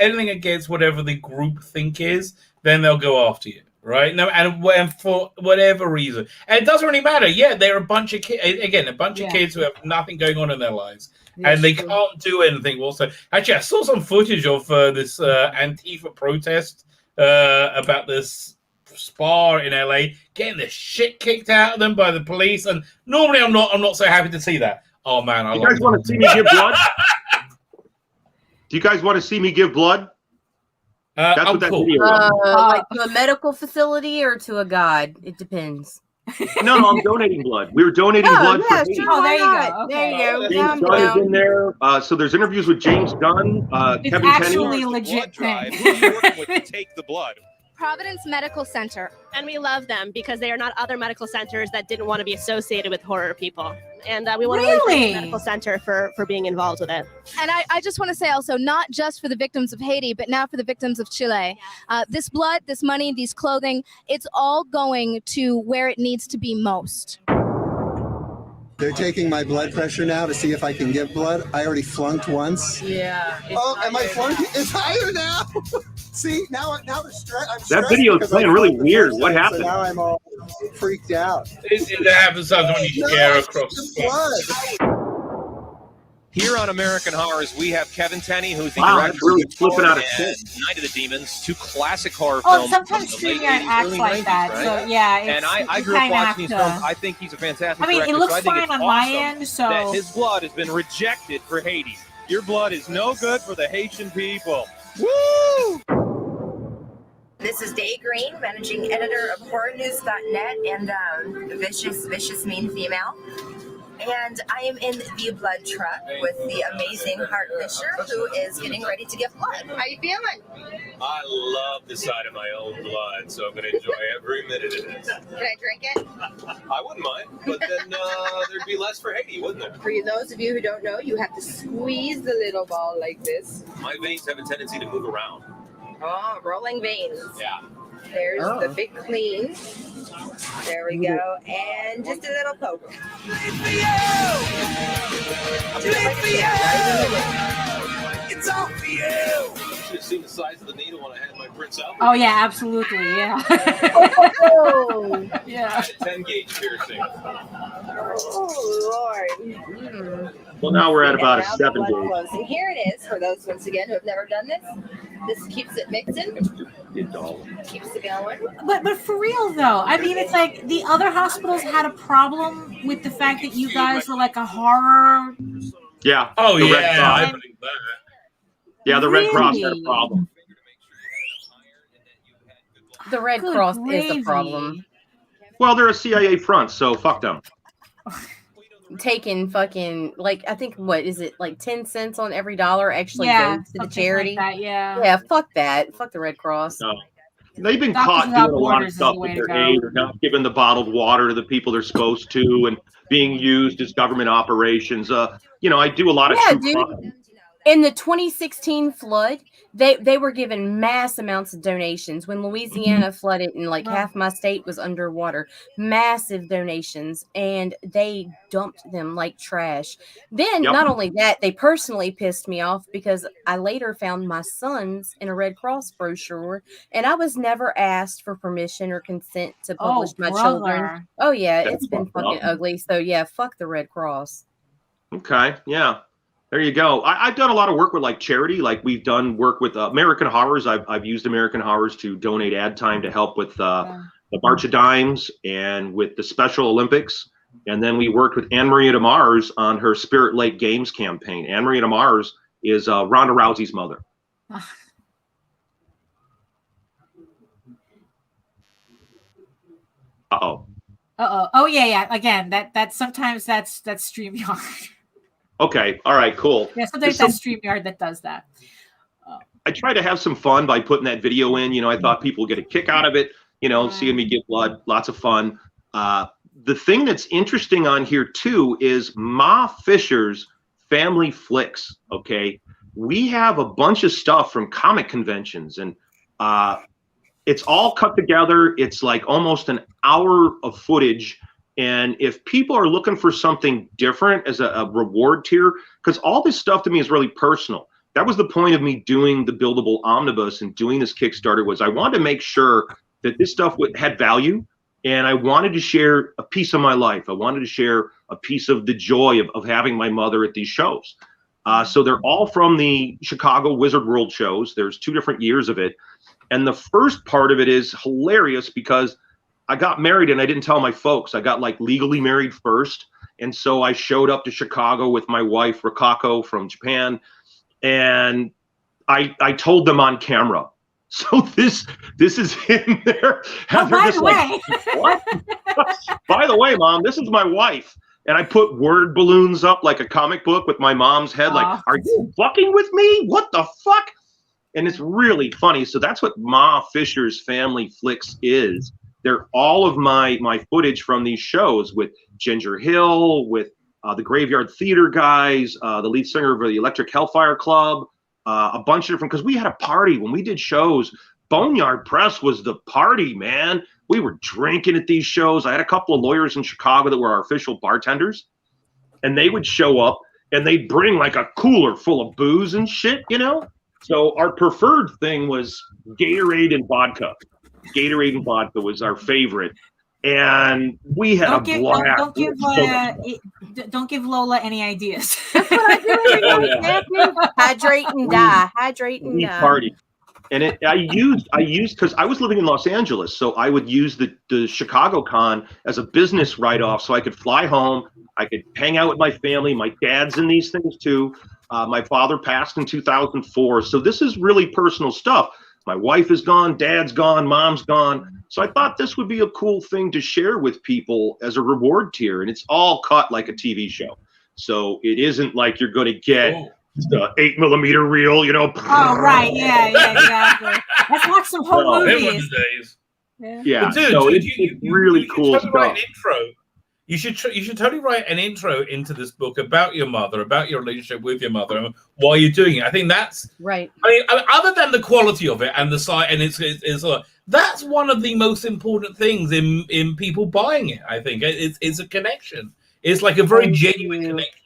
anything against whatever the group think is, then they'll go after you. Right? No, and for whatever reason. And it doesn't really matter. Yeah, they're a bunch of kids. Again, a bunch of kids who have nothing going on in their lives. And they can't do anything. Also, actually, I saw some footage of this Antifa protest about this spa in LA getting the shit kicked out of them by the police. And normally I'm not so happy to see that. Oh, man. You guys want to see me give blood? Do you guys want to see me give blood? That's what that video is. Like to a medical facility or to a god? It depends. No, I'm donating blood. We were donating blood for Haiti. Oh, there you go. There you go. James Gunn is in there. So there's interviews with James Gunn, Kevin actually Penny. Legit thing. Who are you working with to take the blood? Providence Medical Center, and we love them because they are not other medical centers that didn't want to be associated with horror people. And we want to really thank the medical center for being involved with it. And I just want to say also, not just for the victims of Haiti, but now for the victims of Chile. This blood, this money, these clothing, it's all going to where it needs to be most. They're taking my blood pressure now to see if I can give blood. I already flunked once. Yeah. Oh, am I flunking? It's higher now. See, now the stress. I'm That video is playing really weird. What happened? So now I'm all freaked out. It happens sometimes when you share across the blood. Here on American Horrors, we have Kevin Tenney, who's the Wow, director that's really of flipping out of and shit. Night of the Demons, two classic horror Oh, films. sometimes from the late StreamYard 80s, acts early like 90s, that. right? So yeah, And I you grew up kinda have watching these to- films. I think he's a fantastic I mean, it director. looks so I think fine it's on my awesome end, so- that his blood has been rejected for Haiti. Your blood is no good for the Haitian people. Woo! This is Day Green, managing editor of HorrorNews.net and Vicious Mean Female. And I am in the blood truck with the amazing Hart Fisher, who is getting ready to give blood. How you feeling? I love the sight of my own blood, so I'm going to enjoy every minute of this. Can I drink it? I wouldn't mind, but then there'd be less for Haiti, wouldn't there? For those of you who don't know, you have to squeeze the little ball like this. My veins have a tendency to move around. Oh, rolling veins. Yeah. There's the big clean. There we go. And just a little poke. It's all for you. You should have seen the size of the needle when I had my Prince Albert. Oh yeah, absolutely, yeah. Oh, yeah. I had a 10 gauge piercing. oh Lord. Well, now we're at about a Now the 7 blood gauge. flows. And here it is for those once again who have never done this. This keeps it mixing. Keeps it going. But for real though, I mean, it's like the other hospitals had a problem with the fact that you guys were like a horror. Yeah. Oh, the yeah, Red I Cross. believe that. Yeah, the Red Cross had a Really? problem. The Red Good Cross is gravy. a problem. Well, they're a CIA front, so fuck them. Taking fucking, like, I think, what is it, like 10 cents on every dollar actually Yeah, goes to the something charity? like that, yeah. Yeah, fuck that. Fuck the Red Cross. No. They've been Doctors caught Without doing a lot of Borders is stuff the with way to their go. aid, or not giving the bottled water to the people they're supposed to, and being used as government operations. You know, I do a lot of Yeah, true dude. crime. In the 2016 flood, they were given mass amounts of donations. When Louisiana flooded and like half my state was underwater, massive donations, and they dumped them like trash. Then Yep. not only that, they personally pissed me off because I later found my sons in a Red Cross brochure, and I was never asked for permission or consent to publish my children. brother. Oh yeah, That's it's been fucked fucking up. ugly. So yeah, fuck the Red Cross. Okay, yeah. There you go. I've done a lot of work with like charity. Like we've done work with American Horrors. I've used American Horrors to donate ad time to help with the March of Dimes and with the Special Olympics. And then we worked with Anne Maria DeMars on her Spirit Lake Games campaign. Anne Maria DeMars is Ronda Rousey's mother. Uh-oh. Oh yeah. Again, that's sometimes that's StreamYard. Okay. All right, cool. Yeah, sometimes There's that's StreamYard that does that. I try to have some fun by putting that video in. You know, I thought people would get a kick out of it, you know, seeing me give blood, lots of fun. The thing that's interesting on here too is Ma Fisher's Family Flicks, okay? We have a bunch of stuff from comic conventions, and it's all cut together. It's like almost an hour of footage. And if people are looking for something different as a reward tier, because all this stuff to me is really personal. That was the point of me doing the Buildable Omnibus and doing this Kickstarter, was I wanted to make sure that this stuff had value, and I wanted to share a piece of my life. I wanted to share a piece of the joy of having my mother at these shows. So they're all from the Chicago Wizard World shows. There's 2 different years of it. And the first part of it is hilarious because I got married and I didn't tell my folks. I got like legally married first. And so I showed up to Chicago with my wife, Rikako, from Japan. And I told them on camera. So this is him there. And they're just like, what? By the way, Mom, this is my wife. And I put word balloons up like a comic book with my mom's head. Like, are you fucking with me? What the fuck? And it's really funny. So that's what Ma Fisher's Family Flicks is. They're all of my footage from these shows with Ginger Hill, with the Graveyard Theater guys, the lead singer of the Electric Hellfire Club, a bunch of different, because we had a party when we did shows. Boneyard Press was the party, man. We were drinking at these shows. I had a couple of lawyers in Chicago that were our official bartenders. and they would show up and they'd bring like a cooler full of booze and shit, you know? So our preferred thing was Gatorade and vodka. Gatorade and vodka was our favorite. And we had Don't a blast. Don't give Lola any ideas. Hydrate and die. Hydrate and We die. partied. And I used because I was living in Los Angeles, so I would use the Chicago Con as a business write-off, so I could fly home, I could hang out with my family. My dad's in these things too. My father passed in 2004, so this is really personal stuff. My wife is gone, dad's gone, mom's gone. So I thought this would be a cool thing to share with people as a reward tier, and it's all cut like a TV show. So it isn't like you're going to get the 8mm reel, you know. Oh, right. Yeah, exactly. Let's watch some whole movies. Yeah, Dude, so dude, it's really cool totally write stuff. an intro. You should totally write an intro into this book about your mother, about your relationship with your mother, and why you're doing it. I think that's right. I mean, other than the quality of it and the site, and it's that's one of the most important things in people buying it. I think it's a connection. It's like a very genuine connection.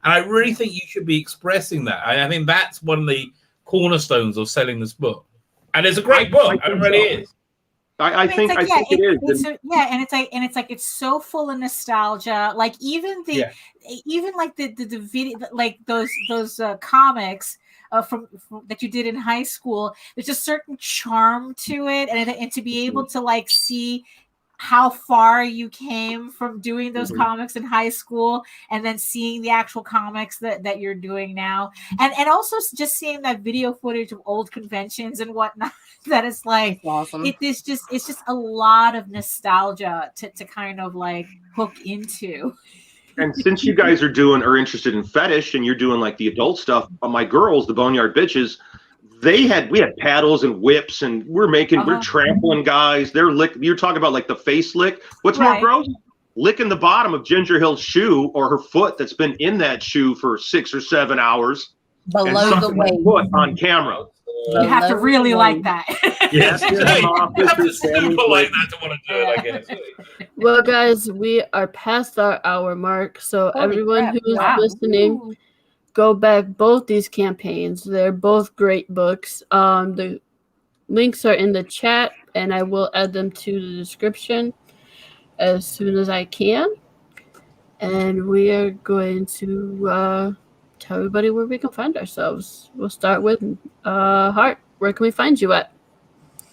And I really think you should be expressing that. I think that's one of the cornerstones of selling this book. And it's a great book. It really is. I think it is. It's so full of nostalgia. Like even the video, like those comics from that you did in high school. There's a certain charm to it, and to be able to like see how far you came from doing those comics in high school and then seeing the actual comics that you're doing now. And also just seeing that video footage of old conventions and whatnot, that is like, awesome. It's just a lot of nostalgia to kind of like hook into. And since you guys are interested in fetish and you're doing like the adult stuff, my girls, the Boneyard Bitches, we had paddles and whips, and we're trampling guys. You're talking about like the face lick. What's more gross? Licking the bottom of Ginger Hill's shoe or her foot that's been in that shoe for 6 or 7 hours. Below the waist. Foot on camera. You have to really like that. Yes, you have to see people like that to want to do it, I guess. Well, guys, we are past our hour mark, so everyone who's listening, go back both these campaigns. They're both great books. The links are in the chat, and I will add them to the description as soon as I can. And we are going to tell everybody where we can find ourselves. We'll start with Hart. Where can we find you at?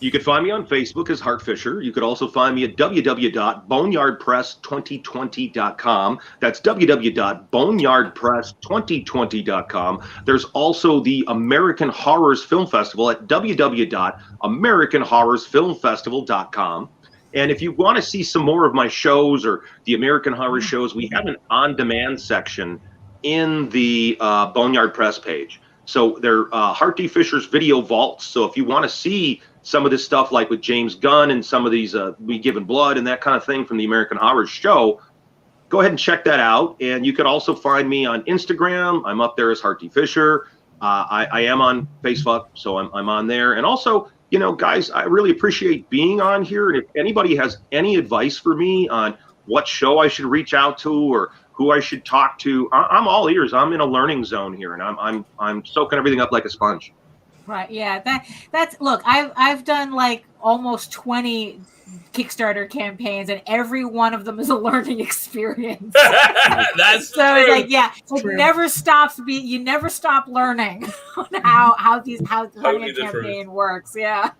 You could find me on Facebook as Hart Fisher. You could also find me at www.boneyardpress2020.com. That's www.boneyardpress2020.com. There's also the American Horrors Film Festival at www.americanhorrorsfilmfestival.com. And if you want to see some more of my shows or the American Horror shows, we have an on-demand section in the Boneyard Press page. So they're Hart D. Fisher's video vaults. So if you want to see some of this stuff like with James Gunn and some of these We Given Blood and that kind of thing from the American Horror show, go ahead and check that out. And you could also find me on Instagram. I'm up there as Hart D. Fisher. I am on Facebook, so I'm on there. And also, you know, guys, I really appreciate being on here. And if anybody has any advice for me on what show I should reach out to or who I should talk to, I'm all ears. I'm in a learning zone here, and I'm soaking everything up like a sponge. Right. Yeah. That's look. I've done like almost 20 Kickstarter campaigns, and every one of them is a learning experience. That's so true. like it never stops. You never stop learning on how running a campaign works. Yeah.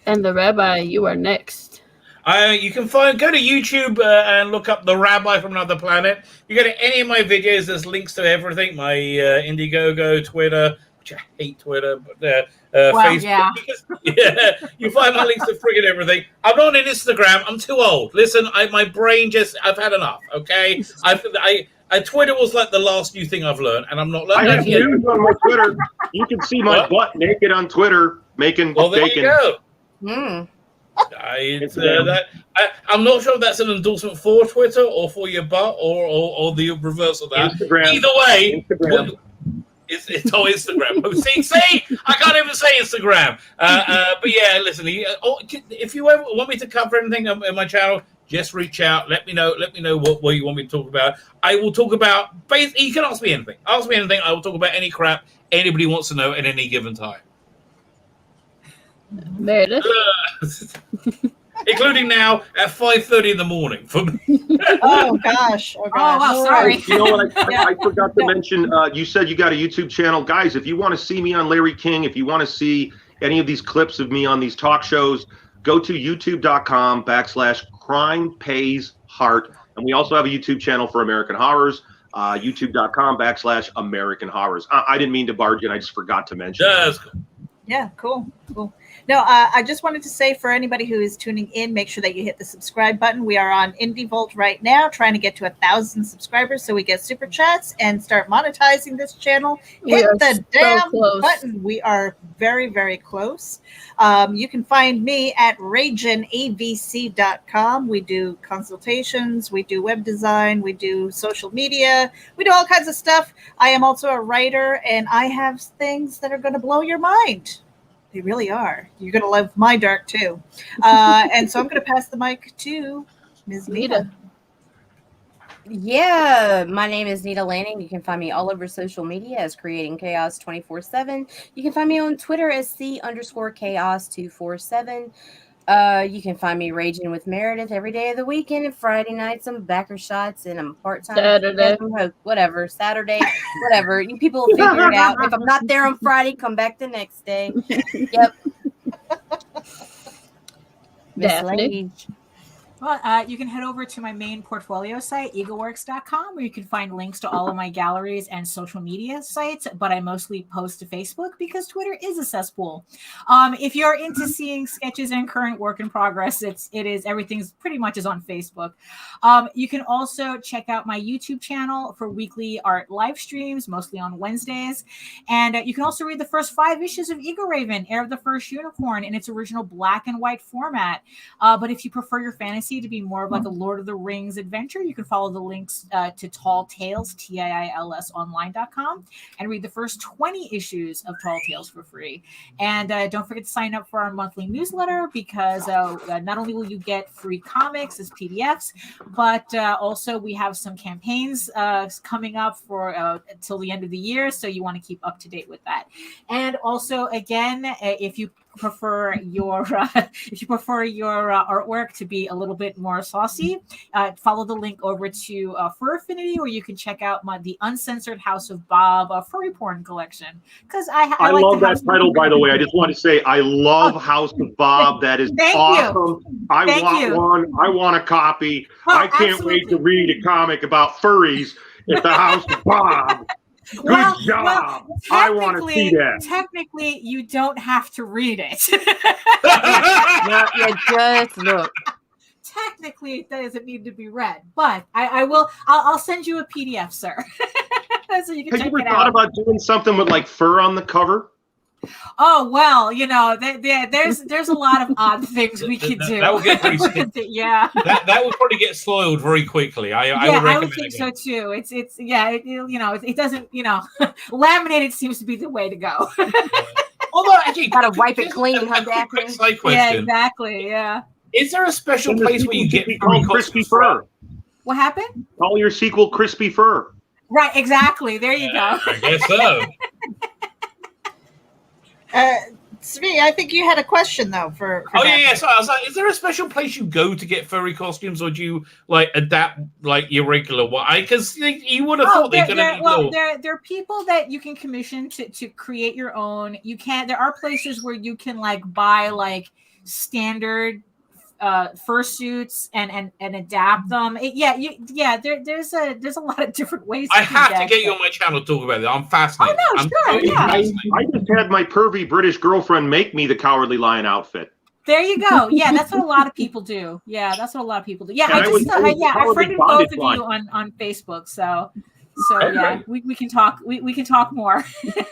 And the Rabbi, you are next. You can go to YouTube and look up The Rabbi from Another Planet. You go to any of my videos, there's links to everything. My Indiegogo, Twitter, which I hate Twitter, but Facebook. Yeah, you find my links to friggin' everything. I'm not on Instagram. I'm too old. Listen, my brain I've had enough, okay? Twitter was like the last new thing I've learned, and I'm not learning. I have news on my Twitter. You can see my butt naked on Twitter making there bacon. You go. I'm not sure if that's an endorsement for Twitter or for your butt or the reverse of that. Instagram. Either way, It's on Instagram. Oh, see, I can't even say Instagram. But yeah, listen. If you ever want me to cover anything on my channel, just reach out. Let me know. What you want me to talk about. I will talk about. You can ask me anything. Ask me anything. I will talk about any crap anybody wants to know at any given time. Meredith. Including now at 5:30 in the morning. Oh gosh! Oh gosh! wow, sorry. You know what? I forgot to mention. You said you got a YouTube channel, guys. If you want to see me on Larry King, if you want to see any of these clips of me on these talk shows, go to youtube.com/Crime Pays Hart, and we also have a YouTube channel for American Horrors. youtube.com/American Horrors. I didn't mean to barge in. I just forgot to mention. Yeah, cool. No, I just wanted to say for anybody who is tuning in, make sure that you hit the subscribe button. We are on Indie Vault right now, trying to get to 1,000 subscribers so we get super chats and start monetizing this channel. Hit the damn button. We are very, very close. You can find me at ragenavc.com. We do consultations, we do web design, we do social media, we do all kinds of stuff. I am also a writer, and I have things that are going to blow your mind. They really are. You're going to love my dark too. And so I'm going to pass the mic to Ms. Nita. Yeah, my name is Nita Lanning. You can find me all over social media as Creating Chaos 24/7. You can find me on Twitter as C_Chaos247. You can find me raging with Meredith every day of the weekend, and Friday nights I'm backer shots, and I'm part-time Saturday. whatever, Saturday, whatever. You people will figure it out. If I'm not there on Friday, come back the next day. Yep. Miss Lage. Well, you can head over to my main portfolio site, eagleworks.com, where you can find links to all of my galleries and social media sites, but I mostly post to Facebook because Twitter is a cesspool. If you're into seeing sketches and current work in progress, everything's pretty much is on Facebook. You can also check out my YouTube channel for weekly art live streams, mostly on Wednesdays. And you can also read the first 5 issues of Eagle Raven, Heir of the First Unicorn, in its original black and white format. But if you prefer your fantasy to be more of like a Lord of the Rings adventure, you can follow the links to Tall Tales, TIILS online.com, and read the first 20 issues of Tall Tales for free. And don't forget to sign up for our monthly newsletter, because not only will you get free comics as PDFs, but also we have some campaigns coming up for till the end of the year, so you want to keep up to date with that. And also, again, if you prefer your artwork to be a little bit more saucy, follow the link over to Fur Affinity, where you can check out the Uncensored House of Bob furry porn collection. Because I like love that title, by the way. I just want to say I love House of Bob. That is awesome. I want one. I want a copy. I can't wait to read a comic about furries at the House of Bob. Good job. I want to see that. Technically, you don't have to read it. You just look. Technically, it doesn't need to be read, but I'll send you a PDF, sir. So you can check it out. Have you ever thought about doing something with like fur on the cover? Oh, well, there's a lot of odd things we could do. That would get pretty yeah. That would probably get spoiled very quickly. I would think so too. It doesn't, laminated seems to be the way to go. Although actually, gotta wipe it clean, huh, Daphne? Yeah, exactly. Yeah. Is there a special place where you get crispy fur? What happened? Call your sequel Crispy Fur. Right, exactly. There you go. I guess so. Svi, I think you had a question though for yeah. So I was like, is there a special place you go to get furry costumes, or do you like adapt like your regular one? Because you would have thought they could have. Well, there are people that you can commission to create your own. There are places where you can like buy like standard fursuits and adapt them. There's a lot of different ways. I have to get you on my channel to talk about it. I'm fascinated. Oh no, sure, yeah. I just had my pervy British girlfriend make me the Cowardly Lion outfit. There you go. Yeah, that's what a lot of people do. Yeah, that's what a lot of people do. Yeah, I friended both of you on Facebook. So okay. Yeah, we can talk. We can talk more. Okay.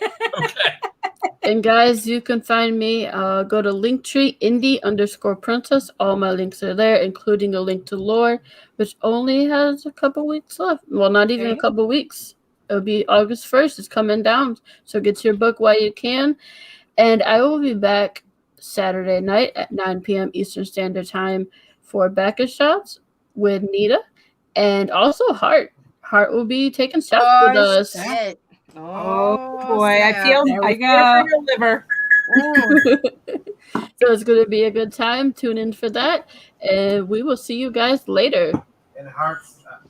And guys, you can find me. Go to Linktree indie_princess. All my links are there, including a link to Lore, which only has a couple weeks left. Well, not even a couple weeks. It'll be August 1st. It's coming down, so get your book while you can. And I will be back Saturday night at 9 p.m. Eastern Standard Time for Back Shots with Nita, and also Hart. Hart will be taking shots with us. Shit. Oh boy, I feel There we for go. your liver. So it's going to be a good time. Tune in for that, and we will see you guys later. And Hart,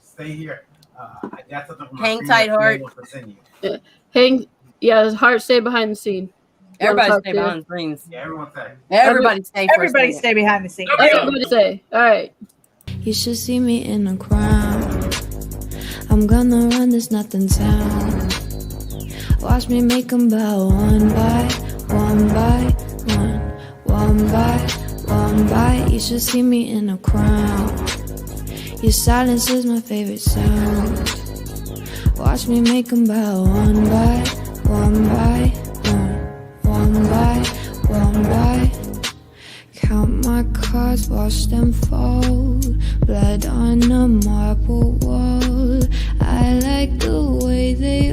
stay here. I got something from my Hang screen tight, that Hart. will present you. Hart, stay behind the scene. Everybody stay behind the scenes. Yeah, everyone say. Everybody stay. Everybody stay behind the scenes. Everybody say. All right. You should see me in a crowd. I'm gonna run this nothing town. Watch me make them bow one by one by one, one by one by. You should see me in a crowd. Your silence is my favorite sound. Watch me make them bow one by one by one, one by one by. Count my cards, watch them fall. Blood on a marble wall. I like the way they